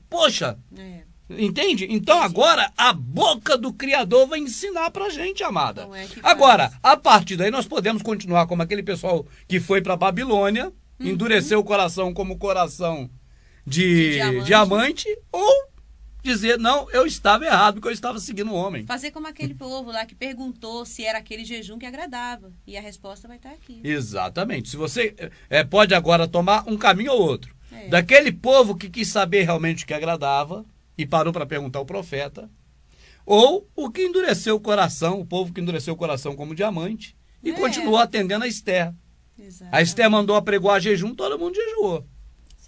Poxa, entende? Então agora a boca do Criador vai ensinar pra gente, amada. Agora, a partir daí nós podemos continuar como aquele pessoal que foi pra Babilônia, endureceu o coração como coração de diamante, ou dizer, não, eu estava errado, porque eu estava seguindo o homem. Fazer como aquele povo lá que perguntou se era aquele jejum que agradava. E a resposta vai estar aqui. Exatamente. Se você pode agora tomar um caminho ou outro. Daquele povo que quis saber realmente o que agradava e parou para perguntar ao profeta. Ou o que endureceu o coração, o povo que endureceu o coração como diamante e continuou atendendo a Esther. A Esther mandou apregoar jejum, todo mundo jejuou.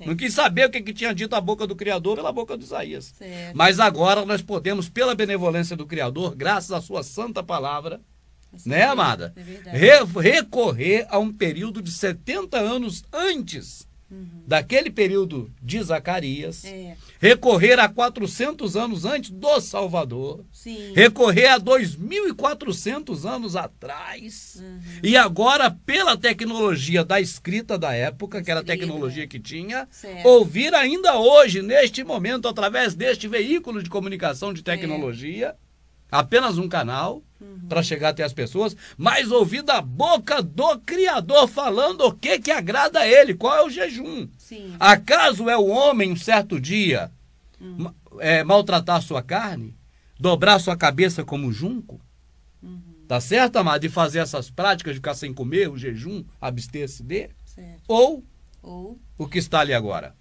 Não quis saber o que tinha dito a boca do Criador pela boca de Isaías. Mas agora nós podemos, pela benevolência do Criador, graças à sua santa palavra, né, amada? Recorrer a um período de 70 anos antes daquele período de Zacarias, recorrer a 400 anos antes do Salvador, recorrer a 2.400 anos atrás, e agora, pela tecnologia da escrita da época, que era a tecnologia que tinha, ouvir ainda hoje, neste momento, através deste veículo de comunicação de tecnologia, apenas um canal para chegar até as pessoas, mas ouvir da boca do Criador falando o que agrada a ele, qual é o jejum. Acaso é o homem um certo dia maltratar sua carne, dobrar sua cabeça como junco? Tá certo, amado? E fazer essas práticas de ficar sem comer, o jejum, abster-se de? Ou o que está ali agora?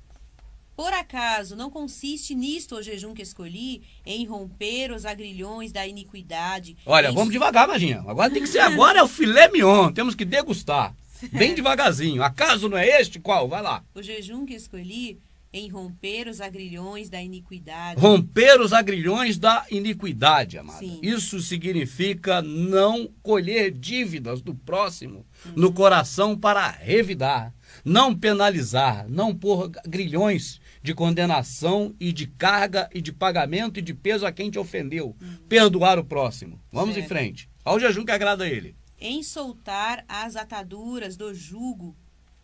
Por acaso não consiste nisto o jejum que escolhi, em romper os agrilhões da iniquidade? Olha, vamos devagar, Maginha. Agora tem que ser, agora é o filé mignon, temos que degustar. Bem devagarzinho. Acaso não é este? Qual? Vai lá. O jejum que escolhi, em romper os agrilhões da iniquidade. Romper os agrilhões da iniquidade, amada. Sim. Isso significa não colher dívidas do próximo no coração para revidar, não penalizar, não pôr grilhões de condenação e de carga e de pagamento e de peso a quem te ofendeu. Perdoar o próximo. Vamos em frente. Ao jejum que agrada a ele. Em soltar as ataduras do jugo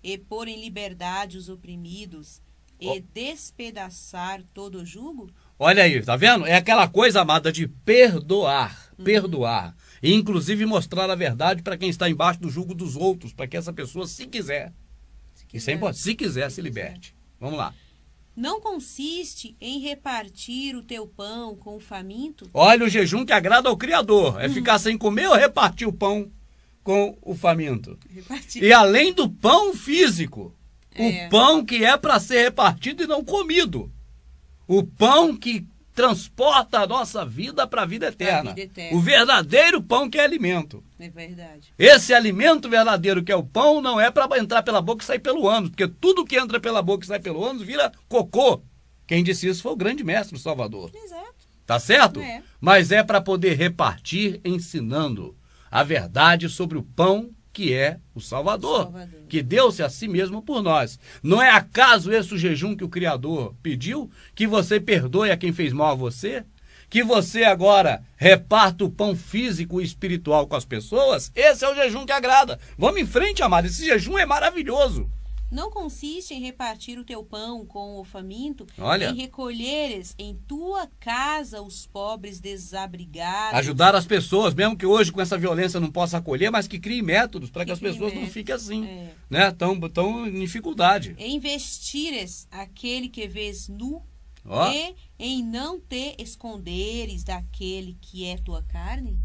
e pôr em liberdade os oprimidos e despedaçar todo o jugo? Olha aí, tá vendo? É aquela coisa, amada, de perdoar. Perdoar. E inclusive mostrar a verdade para quem está embaixo do jugo dos outros, para que essa pessoa, se quiser, isso é importante, se quiser, se liberte. Vamos lá. Não consiste em repartir o teu pão com o faminto? Olha o jejum que agrada ao Criador. É ficar sem comer ou repartir o pão com o faminto? Repartir. E além do pão físico, É. o pão que é para ser repartido e não comido. O pão que transporta a nossa vida para a vida eterna. vida eterna. O verdadeiro pão que é alimento. É verdade. Esse alimento verdadeiro que é o pão não é para entrar pela boca e sair pelo ânus, porque tudo que entra pela boca e sai pelo ânus vira cocô. Quem disse isso foi o grande mestre, o Salvador. Exato. Tá certo? É. Mas é para poder repartir ensinando a verdade sobre o pão que é o Salvador, que deu-se a si mesmo por nós. Não é acaso esse o jejum que o Criador pediu? Que você perdoe a quem fez mal a você? Que você agora reparta o pão físico e espiritual com as pessoas? Esse é o jejum que agrada. Vamos em frente, amado. Esse jejum é maravilhoso. Não consiste em repartir o teu pão com o faminto, Olha. em recolheres em tua casa os pobres desabrigados. Ajudar as pessoas, mesmo que hoje com essa violência não possa acolher, mas que crie métodos para que as criem pessoas não métodos, fiquem assim, é. né? Tão em dificuldade. Em vestires aquele que vês nu, Ó. e em não te esconderes daquele que é tua carne.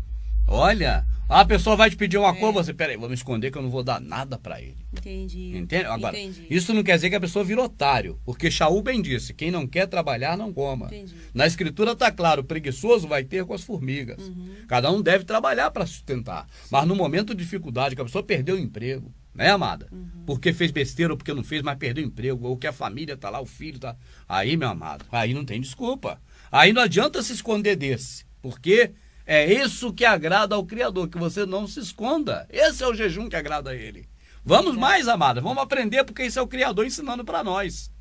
Olha, a pessoa vai te pedir uma coisa, você, peraí, vou me esconder que eu não vou dar nada para ele. Entendi. Entende? Agora, Entendi. isso não quer dizer que a pessoa vira otário, porque Shaul bem disse, quem não quer trabalhar, não coma. Entendi. Na escritura está claro, o preguiçoso vai ter com as formigas. Cada um deve trabalhar para sustentar. Mas no momento de dificuldade, que a pessoa perdeu o emprego, né, amada? Porque fez besteira ou porque não fez, mas perdeu o emprego, ou que a família tá lá, o filho tá... Aí, meu amado, aí não tem desculpa. Aí não adianta se esconder desse, porque... é isso que agrada ao Criador, que você não se esconda. Esse é o jejum que agrada a ele. Vamos mais, amada. Vamos aprender, porque isso é o Criador ensinando para nós.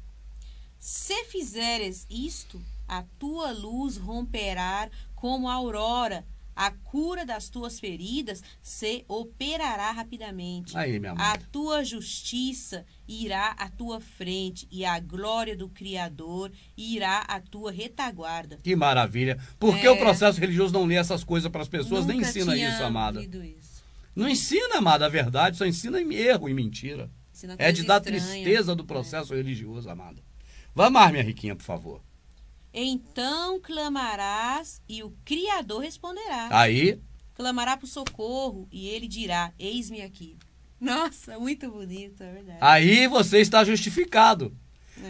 Se fizeres isto, a tua luz romperá como a aurora, a cura das tuas feridas se operará rapidamente. Aí, minha A amada. tua justiça irá à tua frente e a glória do Criador irá à tua retaguarda. Que maravilha. Por que o processo religioso não lê essas coisas para as pessoas? Nem Nunca ensina tinha isso, amada. lido isso. Não ensina, amada, a verdade, só ensina em erro e mentira. Ensina É de coisa dar estranha. tristeza do processo religioso, amada. Vamos mais, minha riquinha, por favor. Então clamarás e o Criador responderá. Aí, Clamará por socorro e ele dirá, eis-me aqui. Nossa, muito bonito, é verdade. aí você está justificado.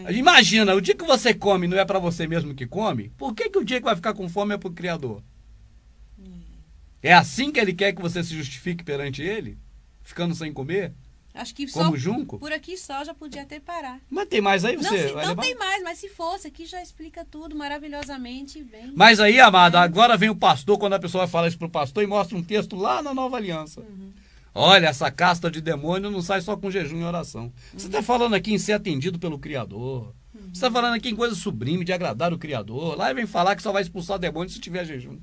É. Imagina, o dia que você come não é para você mesmo que come, por que o dia que vai ficar com fome é para o Criador? É assim que ele quer que você se justifique perante ele? Ficando sem comer? Acho que Como só junco? por aqui só já podia até parar. Mas tem mais aí, Não, você se, vai não levar? tem mais, mas se fosse, aqui já explica tudo maravilhosamente bem. Mas aí, amada, agora vem o pastor, quando a pessoa vai falar isso pro pastor, e mostra um texto lá na Nova Aliança. Olha, essa casta de demônio não sai só com jejum e oração. Você está falando aqui em ser atendido pelo Criador. Você está falando aqui em coisa sublime, de agradar o Criador. Lá vem falar que só vai expulsar demônio se tiver jejum.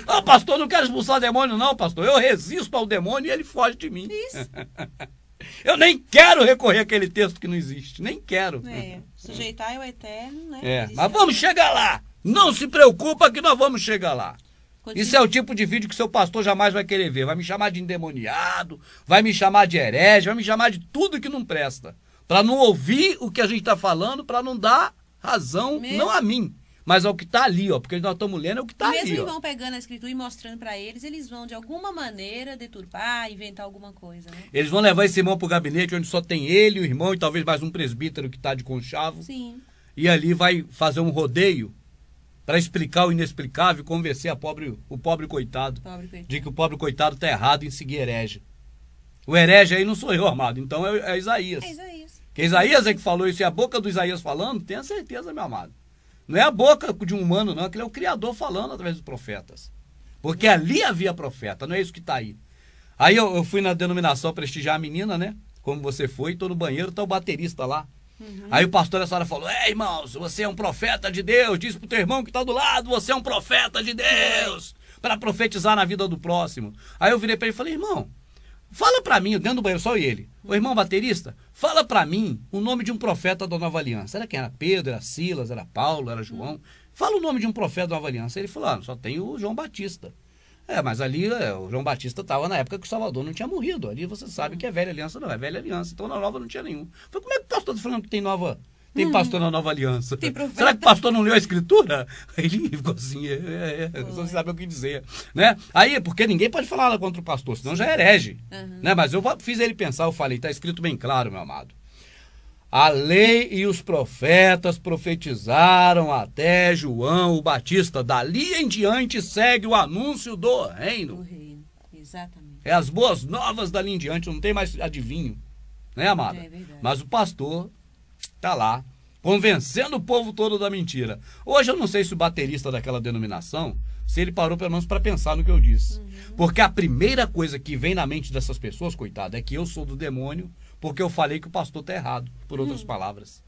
Ah, pastor, não quero expulsar demônio não, pastor. Eu resisto ao demônio e ele foge de mim. Isso. Eu nem quero recorrer àquele texto que não existe. Nem quero. É, sujeitar ao eterno, né? É, Existe mas vamos chegar lá. Não se preocupa que nós vamos chegar lá. Continua. Isso é o tipo de vídeo que seu pastor jamais vai querer ver. Vai me chamar de endemoniado, vai me chamar de herege, vai me chamar de tudo que não presta. Para não ouvir o que a gente está falando, para não dar razão, Mesmo? não a mim, mas ao que está ali, ó. Porque nós estamos lendo é o que está E mesmo ali, que ó. vão pegando a escritura e mostrando para eles, eles vão de alguma maneira deturpar, inventar alguma coisa, né? Eles vão levar esse irmão pro gabinete onde só tem ele, o irmão e talvez mais um presbítero que está de conchavo. Sim. E ali vai fazer um rodeio para explicar o inexplicável e convencer o pobre coitado Pobre coitado. de que o pobre coitado está errado em seguir herege. O herege aí não sou eu, amado, então é Isaías. É Isaías. Que Isaías é que falou isso, e a boca do Isaías falando, tenha certeza, meu amado. Não é a boca de um humano, não, aquele é o Criador falando através dos profetas. Porque ali havia profeta, não é isso que está aí. Aí eu fui na denominação prestigiar a menina, né? Como você foi, tô no banheiro, tá o baterista lá. Aí o pastor essa hora falou: ei, irmãos, você é um profeta de Deus, diz pro teu irmão que tá do lado, você é um profeta de Deus, para profetizar na vida do próximo. Aí eu virei para ele e falei: irmão, fala para mim, dentro do banheiro, só ele, o irmão baterista, fala para mim o nome de um profeta da Nova Aliança. Era quem? Era Pedro, era Silas, era Paulo, era João. Fala o nome de um profeta da Nova Aliança. Ele falou: só tem o João Batista. Mas ali o João Batista estava na época que o Salvador não tinha morrido. Ali você sabe que é velha aliança, não é velha aliança. Então na nova não tinha nenhum. Falei: como é que o pastor está falando que tem pastor na nova aliança? Será que o pastor não leu a escritura? Ele ficou assim, você sabe o que dizer. Né? Aí, porque ninguém pode falar nada contra o pastor, senão já é herege. Né? Mas eu fiz ele pensar, eu falei: está escrito bem claro, meu amado. A lei e os profetas profetizaram até João o Batista. Dali em diante segue o anúncio do reino. Do reino, exatamente. É as boas novas dali em diante, não tem mais adivinho. Né, amada? É verdade. Mas o pastor tá lá, convencendo o povo todo da mentira. Hoje eu não sei se o baterista daquela denominação, se ele parou pelo menos para pensar no que eu disse. Porque a primeira coisa que vem na mente dessas pessoas, coitado, é que eu sou do demônio, porque eu falei que o pastor está errado, por outras palavras.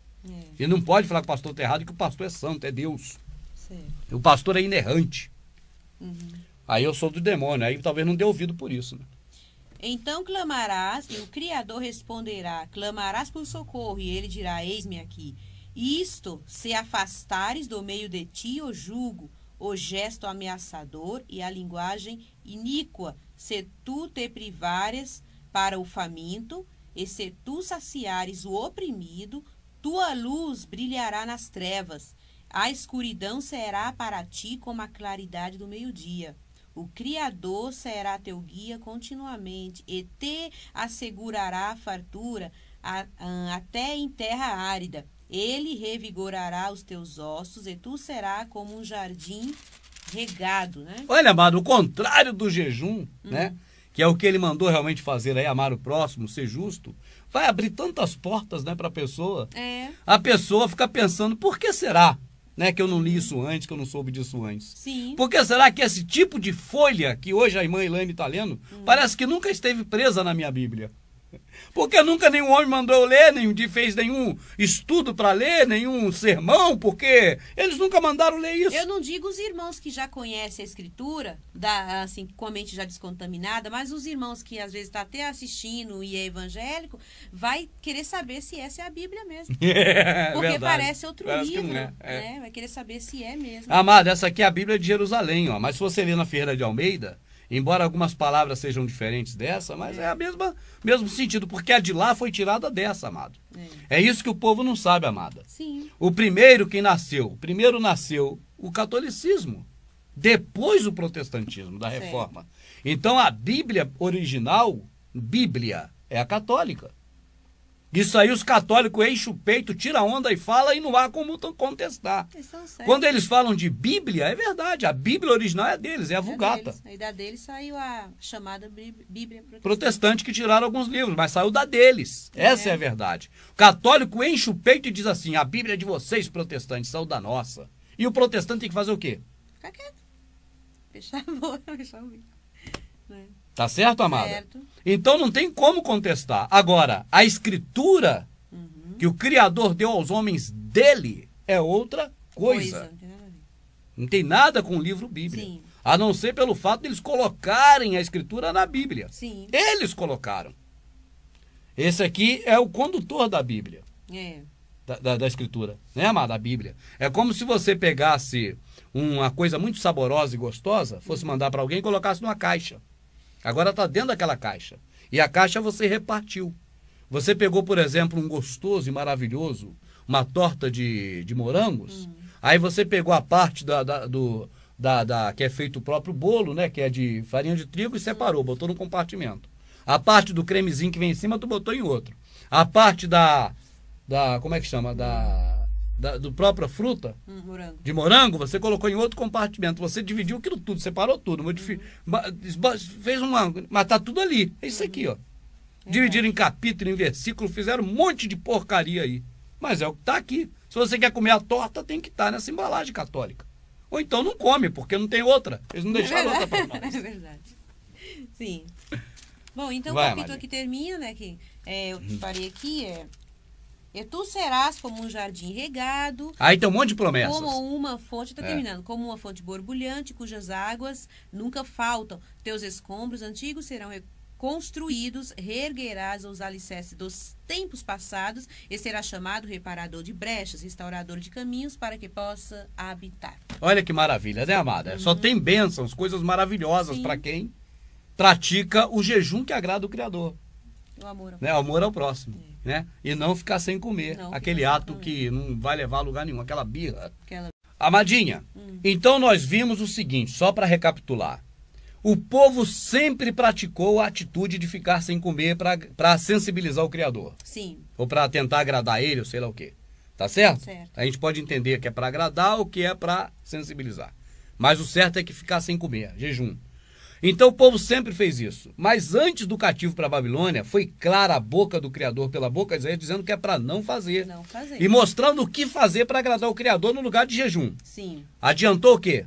E não pode falar que o pastor está errado, que o pastor é santo, é Deus. Certo. O pastor é inerrante. Aí eu sou do demônio, aí talvez não dê ouvido por isso. Né? Então clamarás, e o Criador responderá: clamarás por socorro, e ele dirá: eis-me aqui. Isto, se afastares do meio de ti o jugo, o gesto ameaçador e a linguagem iníqua, se tu te privares para o faminto, e se tu saciares o oprimido, tua luz brilhará nas trevas. A escuridão será para ti como a claridade do meio-dia. O Criador será teu guia continuamente e te assegurará a fartura até em terra árida. Ele revigorará os teus ossos e tu serás como um jardim regado, né? Olha, amado, o contrário do jejum, né? Que é o que ele mandou realmente fazer aí, amar o próximo, ser justo, vai abrir tantas portas, né, para a pessoa. A pessoa fica pensando: por que será, né, que eu não li isso antes, que eu não soube disso antes? Sim. Por que será que esse tipo de folha que hoje a irmã Elaine está lendo, parece que nunca esteve presa na minha Bíblia? Porque nunca nenhum homem mandou eu ler, fez nenhum estudo para ler, nenhum sermão, porque eles nunca mandaram ler isso. Eu não digo os irmãos que já conhecem a escritura, assim, com a mente já descontaminada, mas os irmãos que às vezes estão até assistindo e é evangélico, vai querer saber se essa é a Bíblia mesmo. Porque verdade. Parece outro parece livro, né? Vai querer saber se é mesmo. Amado, essa aqui é a Bíblia de Jerusalém, ó. Mas se você ler na Ferreira de Almeida, embora algumas palavras sejam diferentes dessa, mas é a mesmo sentido, porque a de lá foi tirada dessa, amado. É isso que o povo não sabe, amada. Sim. Primeiro nasceu o catolicismo, depois o protestantismo, da reforma. Então a Bíblia original, Bíblia, é a católica. Isso aí os católicos enchem o peito, tiram a onda e falam e não há como contestar. Quando eles falam de Bíblia, é verdade, a Bíblia original é deles, é a Vulgata. Aí da deles saiu a chamada Bíblia protestante, que tiraram alguns livros, mas saiu da deles. Essa é a verdade. O católico enche o peito e diz assim: a Bíblia é de vocês, protestantes, saiu da nossa. E o protestante tem que fazer o quê? Ficar quieto. Fechar a boca, fechar o bico. Tá certo, amada? Certo. Então não tem como contestar. Agora, a escritura que o Criador deu aos homens dele é outra coisa. Não tem nada com o livro Bíblia. Sim. A não ser pelo fato de eles colocarem a escritura na Bíblia. Sim. Eles colocaram. Esse aqui é o condutor da Bíblia. Da escritura. Né, amada? A Bíblia. É como se você pegasse uma coisa muito saborosa e gostosa, fosse mandar para alguém e colocasse numa caixa. Agora está dentro daquela caixa. E a caixa você repartiu. Você pegou, por exemplo, um gostoso e maravilhoso, uma torta de morangos. Aí você pegou a parte que é feito o próprio bolo, né? Que é de farinha de trigo, e separou, botou num compartimento. A parte do cremezinho que vem em cima, tu botou em outro. A parte como é que chama? Do própria fruta, de morango, você colocou em outro compartimento. Você dividiu aquilo tudo, separou tudo, fez mas tá tudo ali. É isso aqui, ó. Dividiram em capítulo, em versículo, fizeram um monte de porcaria aí. Mas é o que está aqui. Se você quer comer a torta, tem que estar nessa embalagem católica. Ou então não come, porque não tem outra. Eles não deixaram outra para nós. É verdade. Sim. Bom, então Vai, o capítulo aqui termina, né? Que eu parei aqui, E tu serás como um jardim regado. Aí tem um monte de promessas. Como uma fonte, terminando. Como uma fonte borbulhante, cujas águas nunca faltam. Teus escombros antigos serão construídos, reerguerás os alicerces dos tempos passados, e será chamado reparador de brechas, restaurador de caminhos, para que possa habitar. Olha que maravilha, né, amada? Só tem bênçãos, coisas maravilhosas para quem pratica o jejum que agrada o Criador. O amor ao né? O amor ao próximo. Né? E não ficar sem comer. Não aquele ficar ato que não vai levar a lugar nenhum, aquela birra. Aquela... Amadinha, então nós vimos o seguinte, só para recapitular. O povo sempre praticou a atitude de ficar sem comer para sensibilizar o Criador. Sim. Ou para tentar agradar ele, ou sei lá o quê. Tá certo? Certo. A gente pode entender que é para agradar ou que é para sensibilizar. Mas o certo é que ficar sem comer, jejum. Então o povo sempre fez isso. Mas antes do cativo para a Babilônia, foi clara a boca do Criador pela boca de Isaías, dizendo que é para não fazer. Não fazer. E mostrando o que fazer para agradar o Criador no lugar de jejum. Sim. Adiantou o quê?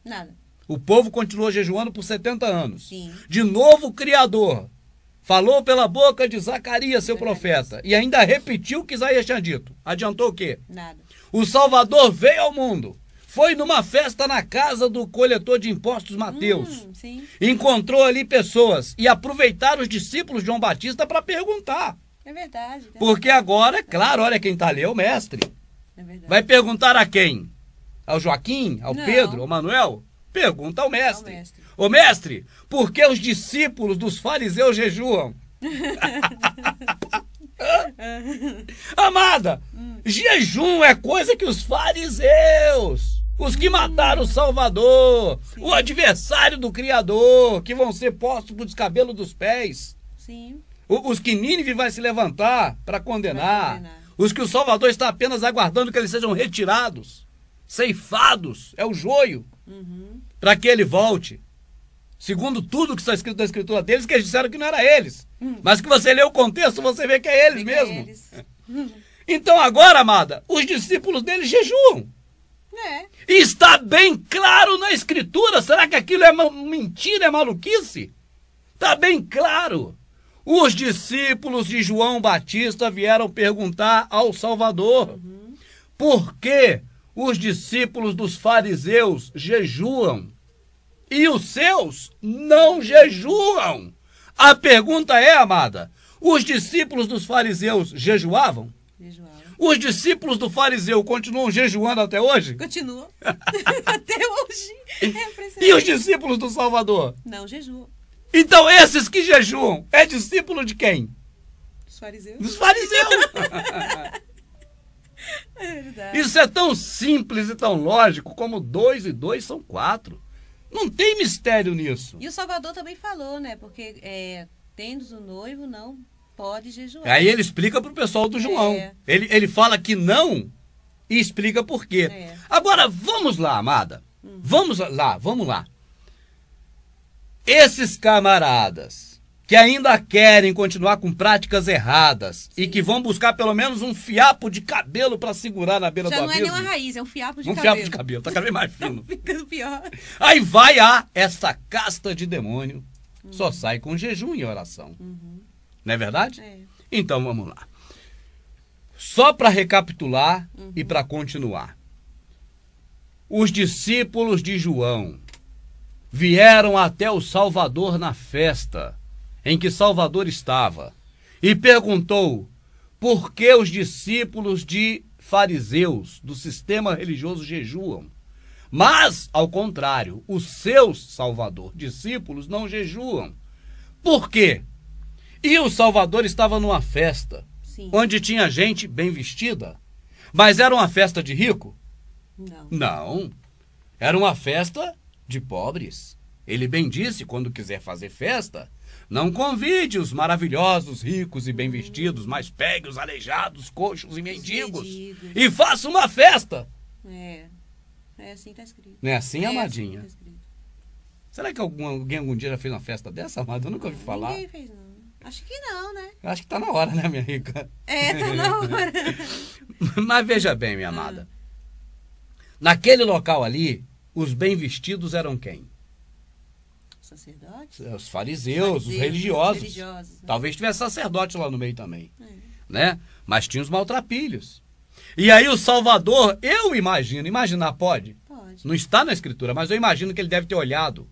Nada. O povo continuou jejuando por 70 anos. Sim. De novo o Criador falou pela boca de Zacarias, seu profeta, e ainda repetiu o que Isaías tinha dito. Adiantou o quê? Nada. O Salvador veio ao mundo. Foi numa festa na casa do coletor de impostos Mateus. Sim. Encontrou ali pessoas e aproveitaram os discípulos de João Batista para perguntar. É verdade. Porque agora, é claro, olha quem está ali, é o mestre. É verdade. Vai perguntar a quem? Ao Joaquim? Ao Não. Pedro? Ao Manuel? Pergunta ao mestre. Ao mestre. Ô mestre, por que os discípulos dos fariseus jejuam? Amada, jejum é coisa que os fariseus, os que mataram o Salvador, o adversário do Criador, que vão ser postos por descabelo dos pés, Sim. os que Nínive vai se levantar para condenar, condenar. os que o Salvador está apenas aguardando que eles sejam retirados, ceifados, é o joio, para que ele volte. Segundo tudo que está escrito na escritura deles, que eles disseram que não era eles. Mas que você lê o contexto, você vê que é eles mesmo. Eles. Então agora, amada, os discípulos deles jejuam. É. E está bem claro na escritura. Será que aquilo é mentira, é maluquice? Está bem claro. Os discípulos de João Batista vieram perguntar ao Salvador por que os discípulos dos fariseus jejuam e os seus não jejuam. A pergunta é, amada, os discípulos dos fariseus jejuavam? Jejuava. Os discípulos do fariseu continuam jejuando até hoje? Continua. Até hoje. É E impressionante. os discípulos do Salvador? Não jejua. Então esses que jejuam, é discípulo de quem? Os fariseus. Dos fariseus. É verdade. Isso é tão simples e tão lógico como 2 e 2 são 4. Não tem mistério nisso. E o Salvador também falou, né? Porque tendes o noivo, não pode jejuar. Aí ele explica pro pessoal do João. É. Ele fala que não e explica por quê. É. Agora, vamos lá, amada. Vamos lá. Esses camaradas que ainda querem continuar com práticas erradas e que vão buscar pelo menos um fiapo de cabelo para segurar na beira Já do não abismo. é nem uma raiz, é um fiapo de Um cabelo. fiapo de cabelo, tá cada vez mais fino. Ficando pior. Aí vai essa casta de demônio, só sai com jejum e oração. Não é verdade? É. Então vamos lá. Só para recapitular e para continuar. Os discípulos de João vieram até o Salvador na festa em que Salvador estava e perguntou por que os discípulos de fariseus do sistema religioso jejuam. Mas, ao contrário, os seus Salvador, discípulos, não jejuam. Por quê? E o Salvador estava numa festa, Sim. onde tinha gente bem vestida. Mas era uma festa de rico? Não. Não. Era uma festa de pobres. Ele bem disse, quando quiser fazer festa, não convide os maravilhosos, ricos e bem vestidos, mas pegue os aleijados, coxos e mendigos mendigos. e faça uma festa. É assim que tá escrito. Não é assim, amadinha? Assim que tá escrito. Será que alguém algum dia já fez uma festa dessa, amada? Eu nunca ouvi falar. Ninguém fez, não. Acho que não, né? Acho que tá na hora, né, minha rica? Tá na hora. Mas veja bem, minha amada. Naquele local ali, os bem vestidos eram quem? Sacerdotes? Os fariseus, os religiosos. Né? Talvez tivesse sacerdote lá no meio também. Né? Mas tinha os maltrapilhos. E aí o Salvador, eu imagino, imaginar pode? Pode. Não está na escritura, mas eu imagino que ele deve ter olhado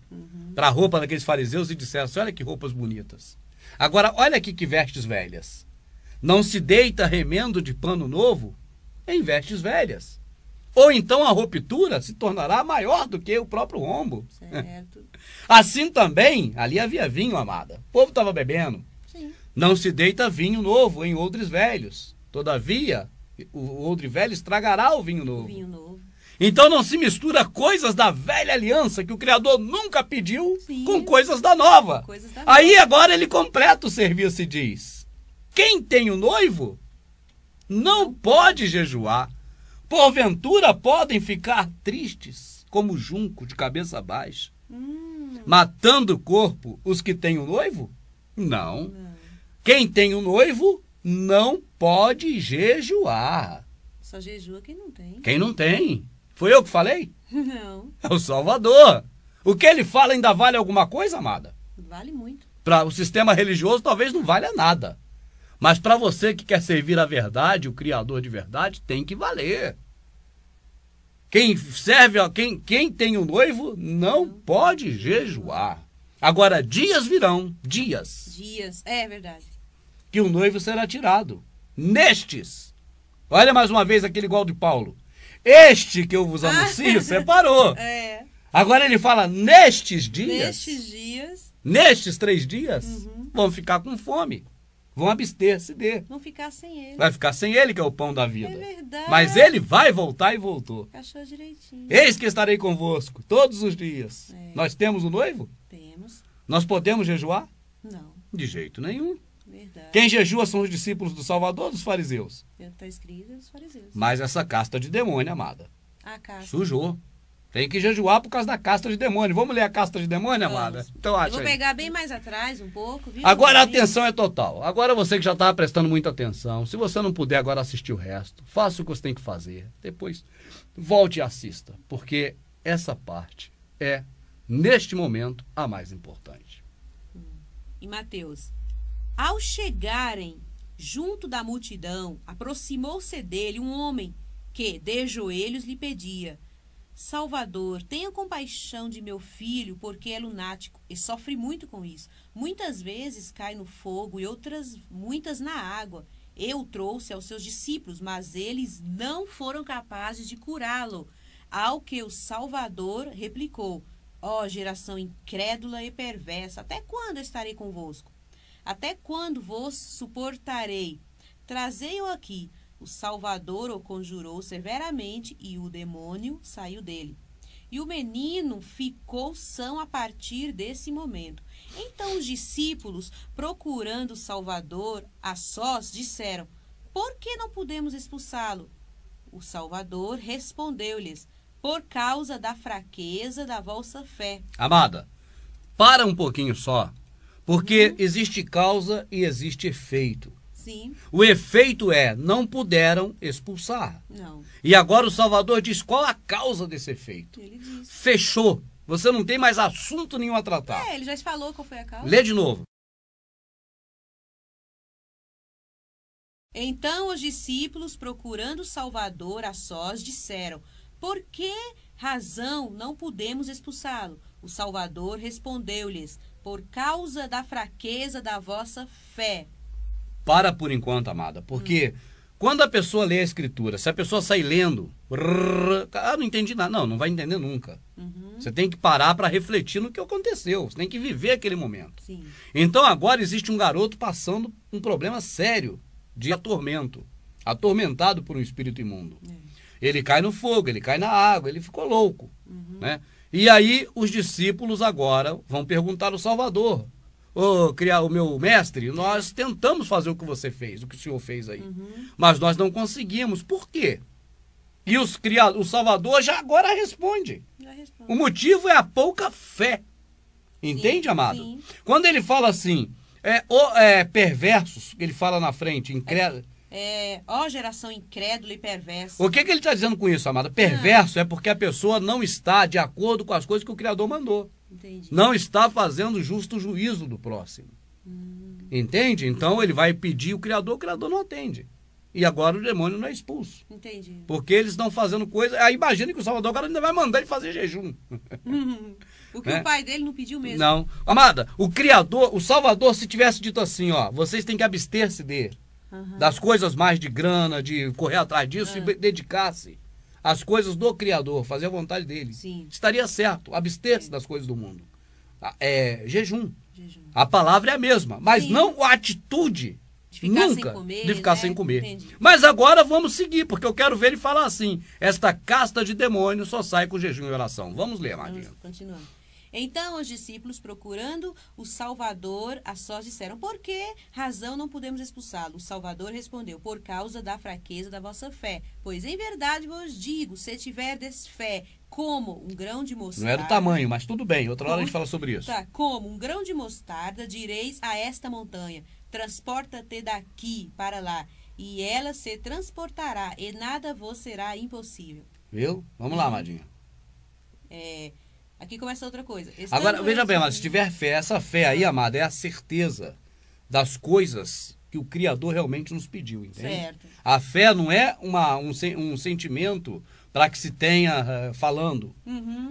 para a roupa daqueles fariseus e dissesse, assim, olha que roupas bonitas. Agora, olha aqui que vestes velhas. Não se deita remendo de pano novo em vestes velhas. Ou então a ruptura se tornará maior do que o próprio rombo. Certo. Assim também, ali havia vinho, amada. O povo estava bebendo. Sim. Não se deita vinho novo em odres velhos. Todavia, o odre velho estragará o vinho novo. Vinho novo. Então não se mistura coisas da velha aliança que o Criador nunca pediu com coisas da nova. Aí agora ele completa o serviço e diz, quem tem o noivo não pode jejuar. Porventura podem ficar tristes, como junco de cabeça baixa, matando o corpo os que têm o noivo? Não. Quem tem o noivo não pode jejuar. Só jejua quem não tem. Quem não tem. Foi eu que falei? Não. É o Salvador. O que ele fala ainda vale alguma coisa, amada? Vale muito. Para o sistema religioso talvez não valha nada. Mas para você que quer servir a verdade, o Criador de verdade, tem que valer. Quem serve, quem tem o noivo não pode jejuar. Agora, dias virão, dias. Dias, é verdade. Que o noivo será tirado. Nestes. Olha mais uma vez aquele igual de Paulo. Este que eu vos anuncio separou. Agora ele fala, nestes dias. Nestes dias. Nestes 3 dias, vão ficar com fome. Vão abster-se dele. Vão ficar sem ele. Vai ficar sem ele, que é o pão da vida. É verdade. Mas ele vai voltar e voltou. Achou direitinho. Eis que estarei convosco todos os dias. Nós temos o noivo? Temos. Nós podemos jejuar? Não. De jeito nenhum. Verdade. Quem jejua são os discípulos do Salvador ou dos fariseus? Está escrito dos fariseus. Mas essa casta de demônio, amada. A casta. Sujou. Tem que jejuar por causa da casta de demônio. Vamos ler a casta de demônio, amada? Então acha. Eu vou pegar bem mais atrás um pouco. Viu? Agora a atenção é total. Agora você que já estava prestando muita atenção. Se você não puder agora assistir o resto, faça o que você tem que fazer. Depois volte e assista. Porque essa parte é, neste momento, a mais importante. Em Mateus. Ao chegarem junto da multidão, aproximou-se dele um homem que, de joelhos, lhe pedia: Salvador, tenha compaixão de meu filho, porque é lunático e sofre muito com isso. Muitas vezes cai no fogo e outras muitas na água. Eu o trouxe aos seus discípulos, mas eles não foram capazes de curá-lo. Ao que o Salvador replicou: ó geração incrédula e perversa, até quando estarei convosco? Até quando vos suportarei? Trazei-o aqui. O Salvador o conjurou severamente e o demônio saiu dele. E o menino ficou são a partir desse momento. Então os discípulos, procurando o Salvador a sós, disseram: por que não podemos expulsá-lo? O Salvador respondeu-lhes: por causa da fraqueza da vossa fé. Amada, para um pouquinho só, porque existe causa e existe efeito. Sim. O efeito é, não puderam expulsar. Não. E agora o Salvador diz qual a causa desse efeito. Ele diz. Fechou. Você não tem mais assunto nenhum a tratar. Ele já falou qual foi a causa. Lê de novo. Então os discípulos, procurando o Salvador a sós, disseram: por que razão não podemos expulsá-lo? O Salvador respondeu-lhes: por causa da fraqueza da vossa fé. Para por enquanto, amada, porque quando a pessoa lê a escritura, se a pessoa sair lendo, não entendi nada. Não vai entender nunca. Você tem que parar para refletir no que aconteceu. Você tem que viver aquele momento. Sim. Então agora existe um garoto passando um problema sério de atormento, atormentado por um espírito imundo. Ele cai no fogo, ele cai na água, ele ficou louco. Né? E aí os discípulos agora vão perguntar ao Salvador: o meu mestre, nós tentamos fazer o que você fez, o que o senhor fez aí, mas nós não conseguimos. Por quê? E o Salvador já agora responde. O motivo é a pouca fé. Entende, amado? Sim. Quando ele fala assim, Perversos, que ele fala na frente, incrédulo. Ó geração incrédula e perversa. O que ele está dizendo com isso, amada? Perverso é porque a pessoa não está de acordo com as coisas que o Criador mandou. Entendi. Não está fazendo justo juízo do próximo. Entende? Então ele vai pedir o Criador não atende. E agora o demônio não é expulso. Entendi. Porque eles estão fazendo coisa. Aí imagina que o Salvador agora ainda vai mandar ele fazer jejum. O que o pai dele não pediu mesmo. Não. Amada, o Criador, o Salvador, se tivesse dito assim, ó, vocês têm que abster-se das coisas mais de grana, de correr atrás disso e dedicar-se às coisas do Criador, fazer a vontade dele. Sim. Estaria certo, abster-se das coisas do mundo. Jejum. Jejum. A palavra é a mesma, mas Sim. não a atitude. De ficar Nunca sem comer, de ficar né? sem comer. Entendi. Mas agora vamos seguir, porque eu quero ver ele falar assim: esta casta de demônio só sai com jejum e oração. Vamos ler, Amadinha. Vamos continuando. Então os discípulos, procurando o Salvador, a sós disseram: por que razão não podemos expulsá-lo? O Salvador respondeu: por causa da fraqueza da vossa fé. Pois em verdade vos digo, se tiverdes fé como um grão de mostarda... Não é do tamanho, mas tudo bem. Outra hora a gente fala sobre isso. Tá, como um grão de mostarda, direis a esta montanha: transporta-te daqui para lá, e ela se transportará, e nada vos será impossível. Viu? Vamos lá, Amadinha. Aqui começa outra coisa. Agora, veja bem, mas se tiver fé, essa fé aí, amada, é a certeza das coisas que o Criador realmente nos pediu, entende? Certo. A fé não é um sentimento para que se tenha falando.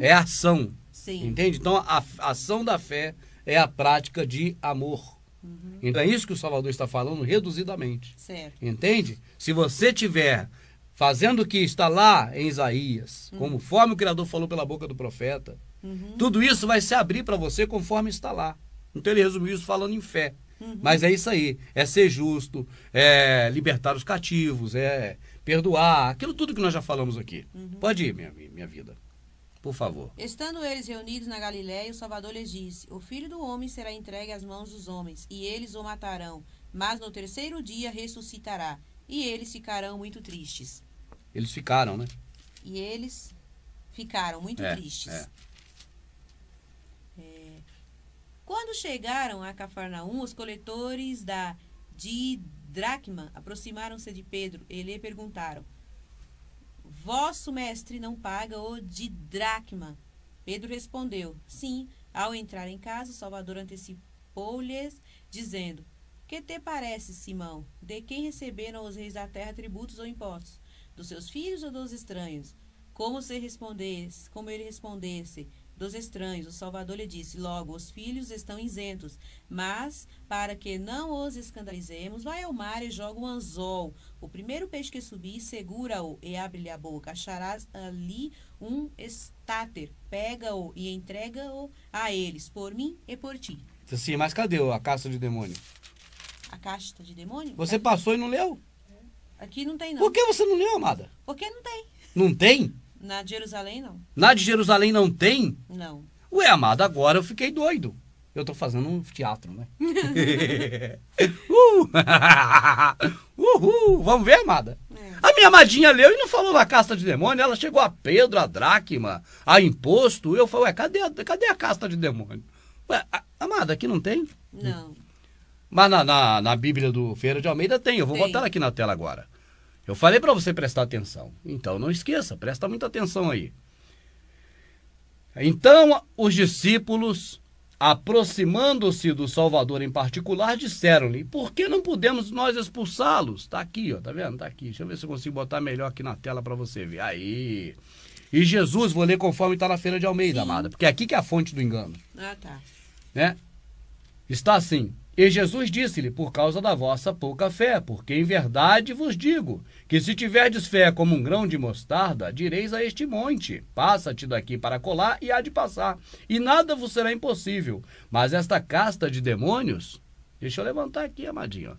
É ação. Sim. Entende? Então, a ação da fé é a prática de amor. Então, é isso que o Salvador está falando reduzidamente. Certo. Entende? Se você tiver fazendo o que está lá em Isaías, conforme o Criador falou pela boca do profeta, tudo isso vai se abrir para você conforme está lá. Então ele resumiu isso falando em fé. Mas é isso aí, é ser justo, é libertar os cativos, é perdoar, aquilo tudo que nós já falamos aqui. Pode ir, minha vida, por favor. Estando eles reunidos na Galiléia, o Salvador lhes disse: o Filho do Homem será entregue às mãos dos homens, e eles o matarão, mas no terceiro dia ressuscitará. E eles ficarão muito tristes. Eles ficaram, né? E eles ficaram muito tristes. Quando chegaram a Cafarnaum, os coletores da didracma aproximaram-se de Pedro e lhe perguntaram: vosso mestre não paga o didracma? Pedro respondeu: sim. Ao entrar em casa, o Salvador antecipou-lhes, dizendo: que te parece, Simão? De quem receberam os reis da terra tributos ou impostos? Dos seus filhos ou dos estranhos? Como ele respondesse, dos estranhos, o Salvador lhe disse: logo, os filhos estão isentos, mas, para que não os escandalizemos, vai ao mar e joga um anzol. O primeiro peixe que subir, segura-o e abre-lhe a boca. Acharás ali um estáter, pega-o e entrega-o a eles, por mim e por ti. Sim, mas cadê a casta de demônio? A casta de demônio? Você passou e não leu? Aqui não tem, não. Por que você não leu, amada? Porque não tem. Não tem? Na de Jerusalém, não. Na de Jerusalém não tem? Não. Ué, amada, agora eu fiquei doido. Eu tô fazendo um teatro, né? Uhul! Vamos ver, amada? A minha amadinha leu e não falou na casta de demônio. Ela chegou a Pedro, a dracma, a imposto. Eu falei, ué, cadê a casta de demônio? Ué, amada, aqui não tem? Não. Mas na Bíblia do Ferreira de Almeida tem. Eu vou botar ela aqui na tela agora. Eu falei para você prestar atenção. Então não esqueça, presta muita atenção aí. Então os discípulos, aproximando-se do Salvador em particular, disseram-lhe: por que não podemos nós expulsá-los? Tá aqui, ó, tá vendo? Tá aqui. Deixa eu ver se eu consigo botar melhor aqui na tela para você ver. Aí. E Jesus, vou ler conforme está na Feira de Almeida, sim, amada, porque é aqui que é a fonte do engano. Ah, tá. Né? Está assim: e Jesus disse-lhe: por causa da vossa pouca fé, porque em verdade vos digo, que se tiverdes fé como um grão de mostarda, direis a este monte: passa-te daqui para colar, e há de passar, e nada vos será impossível. Mas esta casta de demônios, deixa eu levantar aqui, amadinho,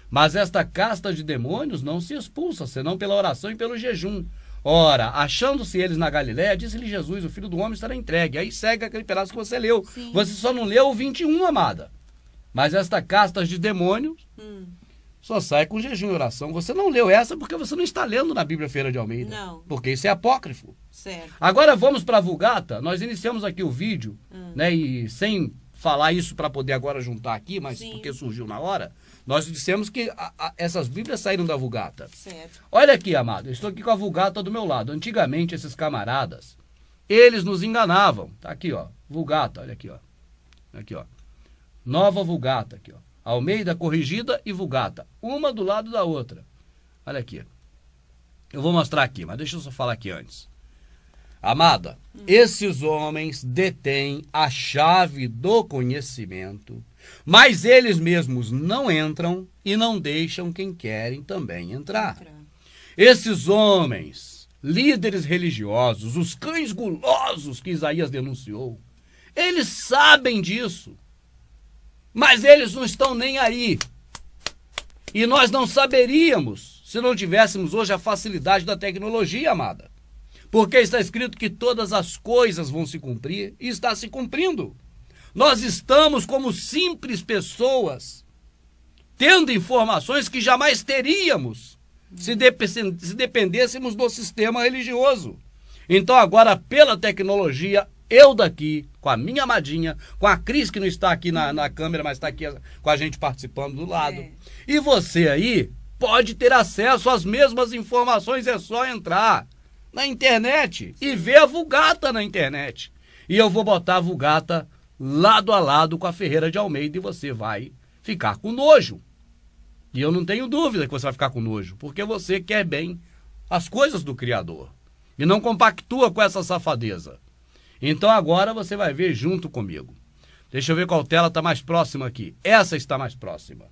mas esta casta de demônios não se expulsa, senão pela oração e pelo jejum. Ora, achando-se eles na Galiléia, disse-lhe Jesus: o Filho do Homem estará entregue. Aí segue aquele pedaço que você leu. Sim. Você só não leu o 21, amada. Mas esta casta de demônios só sai com jejum e oração. Você não leu essa porque você não está lendo na Bíblia Feira de Almeida. Não. Porque isso é apócrifo. Certo. Agora vamos para a Vulgata. Nós iniciamos aqui o vídeo, né? E sem falar isso para poder agora juntar aqui, mas Sim. porque surgiu na hora, nós dissemos que essas Bíblias saíram da Vulgata. Certo. Olha aqui, amado, eu estou aqui com a Vulgata do meu lado. Antigamente, esses camaradas, eles nos enganavam. Tá aqui, ó, Vulgata, olha aqui, ó. Aqui, ó. Nova Vulgata, aqui, ó. Almeida Corrigida e Vulgata. Uma do lado da outra. Olha aqui. Eu vou mostrar aqui, mas deixa eu só falar aqui antes. Amada, esses homens detêm a chave do conhecimento, mas eles mesmos não entram e não deixam quem querem também entrar. Esses homens, líderes religiosos, os cães gulosos que Isaías denunciou, eles sabem disso, mas eles não estão nem aí. E nós não saberíamos se não tivéssemos hoje a facilidade da tecnologia, amada. Porque está escrito que todas as coisas vão se cumprir e está se cumprindo. Nós estamos como simples pessoas, tendo informações que jamais teríamos se dependêssemos do sistema religioso. Então agora, pela tecnologia, eu daqui, com a minha amadinha, com a Cris, que não está aqui na câmera, mas está aqui com a gente participando do lado. E você aí pode ter acesso às mesmas informações, é só entrar na internet e ver a Vulgata na internet. E eu vou botar a Vulgata lado a lado com a Ferreira de Almeida e você vai ficar com nojo. E eu não tenho dúvida que você vai ficar com nojo, porque você quer bem as coisas do Criador e não compactua com essa safadeza. Então agora você vai ver junto comigo. Deixa eu ver qual tela está mais próxima aqui. Essa está mais próxima.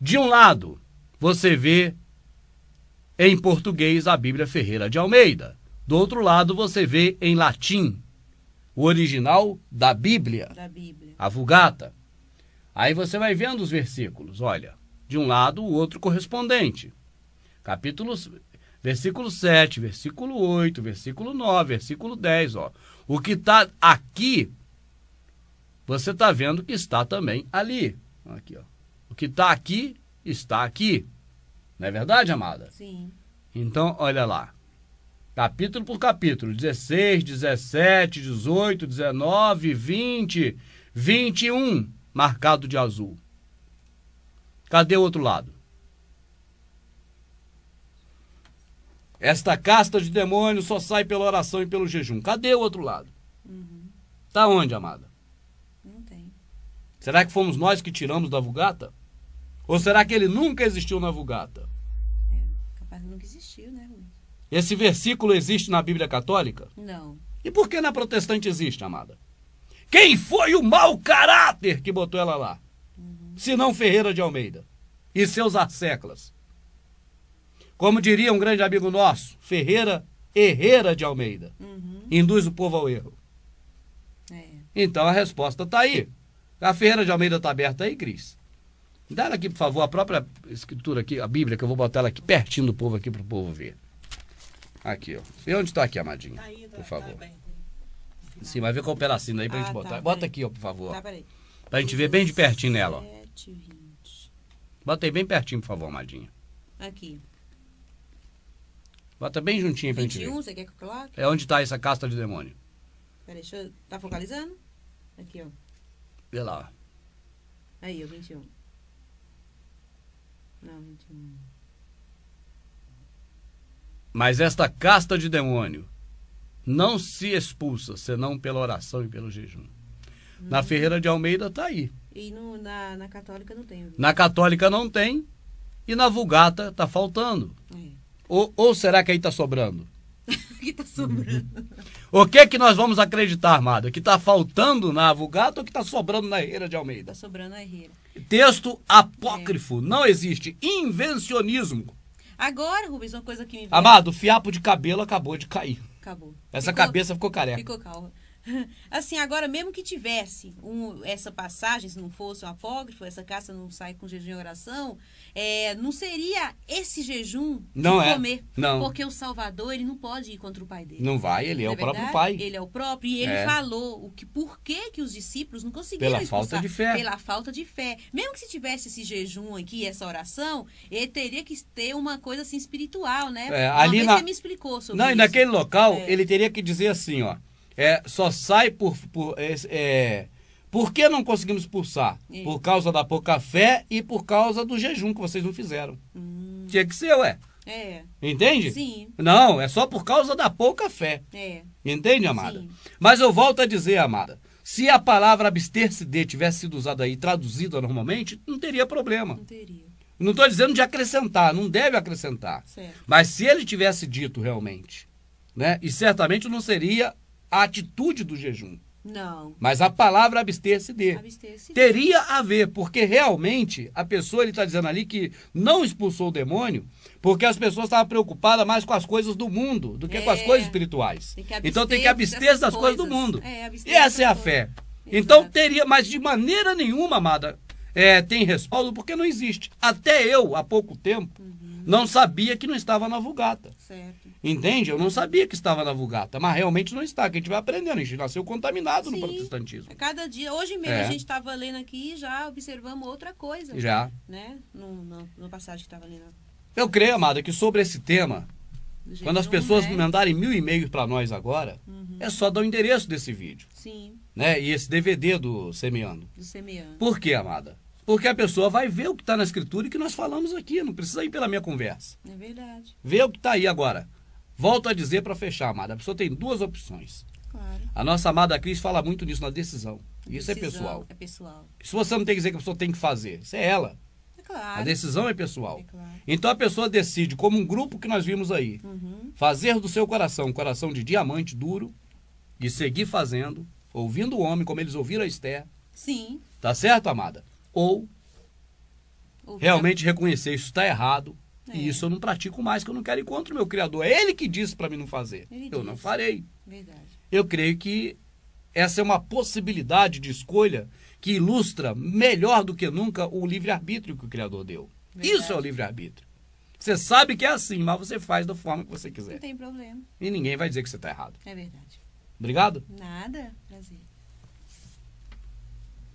De um lado, você vê em português a Bíblia Ferreira de Almeida. Do outro lado, você vê em latim o original da Bíblia, a Vulgata. Aí você vai vendo os versículos, olha, de um lado o outro correspondente. Versículo 7, versículo 8, versículo 9, versículo 10, ó. O que está aqui, você está vendo que está também ali. Aqui, ó. O que está aqui, está aqui. Não é verdade, amada? Sim. Então, olha lá. Capítulo por capítulo. 16, 17, 18, 19, 20, 21. Marcado de azul. Cadê o outro lado? Esta casta de demônios só sai pela oração e pelo jejum. Cadê o outro lado? Tá onde, amada? Não tem. Será que fomos nós que tiramos da Vulgata? Ou será que ele nunca existiu na Vulgata? Capaz nunca existiu, né, Rui? Esse versículo existe na Bíblia Católica? Não. E por que na protestante existe, amada? Quem foi o mau caráter que botou ela lá? Se não Ferreira de Almeida e seus asseclas. Como diria um grande amigo nosso, Ferreira Herrera de Almeida. Induz o povo ao erro. Então a resposta está aí. A Ferreira de Almeida está aberta aí, Cris? Dá ela aqui, por favor, a própria escritura aqui, a Bíblia, que eu vou botar ela aqui pertinho do povo aqui para o povo ver. Aqui, ó. E onde está aqui, amadinha? Por favor. Sim, vai ver qual pedacinho aí pra gente botar. Bota aqui, ó, por favor. Tá, peraí. Pra gente ver bem de pertinho nela, ó. 7, 20. Bota aí bem pertinho, por favor, amadinha. Aqui. Bota bem juntinho pra gente 21, ver. você quer que eu coloque? É onde tá essa casta de demônio. Peraí, deixa eu... Tá focalizando? Aqui, ó. Vê lá, ó. Aí, ó, 21. Não, 21. Mas esta casta de demônio não se expulsa, senão pela oração e pelo jejum. Na Ferreira de Almeida tá aí. E na católica não tem. Na católica não tem. E na Vulgata tá faltando. É. Ou será que aí tá sobrando? Aqui tá sobrando. O que que nós vamos acreditar, amada? Que tá faltando na Vulgata ou que tá sobrando na Ferreira de Almeida? Tá sobrando a herreira. Texto apócrifo. Não existe. Invencionismo. Agora, Rubens, uma coisa que me veio... Amado, o fiapo de cabelo acabou de cair. Acabou. Essa cabeça ficou careca. Ficou calma. Assim, agora, mesmo que tivesse essa passagem, se não fosse o apócrifo, essa caça não sai com jejum e oração, não seria esse jejum de comer. Não. Porque o Salvador, ele não pode ir contra o pai dele. Não vai, ele é o próprio verdade? pai. Ele é o próprio, e ele falou por que os discípulos não conseguiram Pela falta de fé. Pela falta de fé. Mesmo que se tivesse esse jejum aqui, essa oração, ele teria que ter uma coisa assim espiritual, né? Ali você me explicou sobre isso. E naquele local, ele teria que dizer assim, ó. Só sai Por que não conseguimos expulsar? Por causa da pouca fé e por causa do jejum que vocês não fizeram. Tinha que ser, ué. Entende? Sim. Não, é só por causa da pouca fé. Entende, amada? Sim. Mas eu volto a dizer, amada, se a palavra abster-se de tivesse sido usada aí, traduzida normalmente, não teria problema. Não teria. Não estou dizendo de acrescentar, não deve acrescentar. Certo. Mas se ele tivesse dito realmente, né? E certamente não seria a atitude do jejum. Não. Mas a palavra abster-se de. Teria a ver, porque realmente a pessoa, ele está dizendo ali que não expulsou o demônio, porque as pessoas estavam preocupadas mais com as coisas do mundo do que com as coisas espirituais. Então tem que abster das coisas do mundo. E essa é a fé. Então teria, mas de maneira nenhuma, amada, tem respaldo, porque não existe. Até eu, há pouco tempo, não sabia que não estava na Vulgata. Certo. Entende? Eu não sabia que estava na Vulgata, mas realmente não está, que a gente vai aprendendo, a gente nasceu contaminado. Sim, no protestantismo. Cada dia, hoje mesmo a gente estava lendo aqui e já observamos outra coisa. Já. Né? No passagem que estava lendo. Eu creio, amada, que sobre esse tema, quando as pessoas mandarem 1000 e-mails para nós agora, é só dar o endereço desse vídeo. Sim. Né? E esse DVD do Semeando. Do Semeando. Por quê, amada? Porque a pessoa vai ver o que está na Escritura e que nós falamos aqui, não precisa ir pela minha conversa. É verdade. Vê o que está aí agora. Volto a dizer para fechar, amada. A pessoa tem duas opções. Claro. A nossa amada Cris fala muito nisso, na decisão. Isso é pessoal. É pessoal. Se você não tem que dizer que a pessoa tem que fazer, isso é ela. É claro. A decisão é pessoal. É claro. Então a pessoa decide, como um grupo que nós vimos aí, fazer do seu coração um coração de diamante duro e seguir fazendo, ouvindo o homem, como eles ouviram a Esther. Sim. Tá certo, amada? Ou realmente reconhecer isso está errado. E isso eu não pratico mais, que eu não quero ir contra o meu Criador. É Ele que disse para mim não fazer. Eu não farei. Verdade. Eu creio que essa é uma possibilidade de escolha que ilustra melhor do que nunca o livre-arbítrio que o Criador deu. Verdade. Isso é o livre-arbítrio. Você sabe que é assim, mas você faz da forma que você quiser. Não tem problema. E ninguém vai dizer que você está errado. É verdade. Obrigado. Nada. Prazer.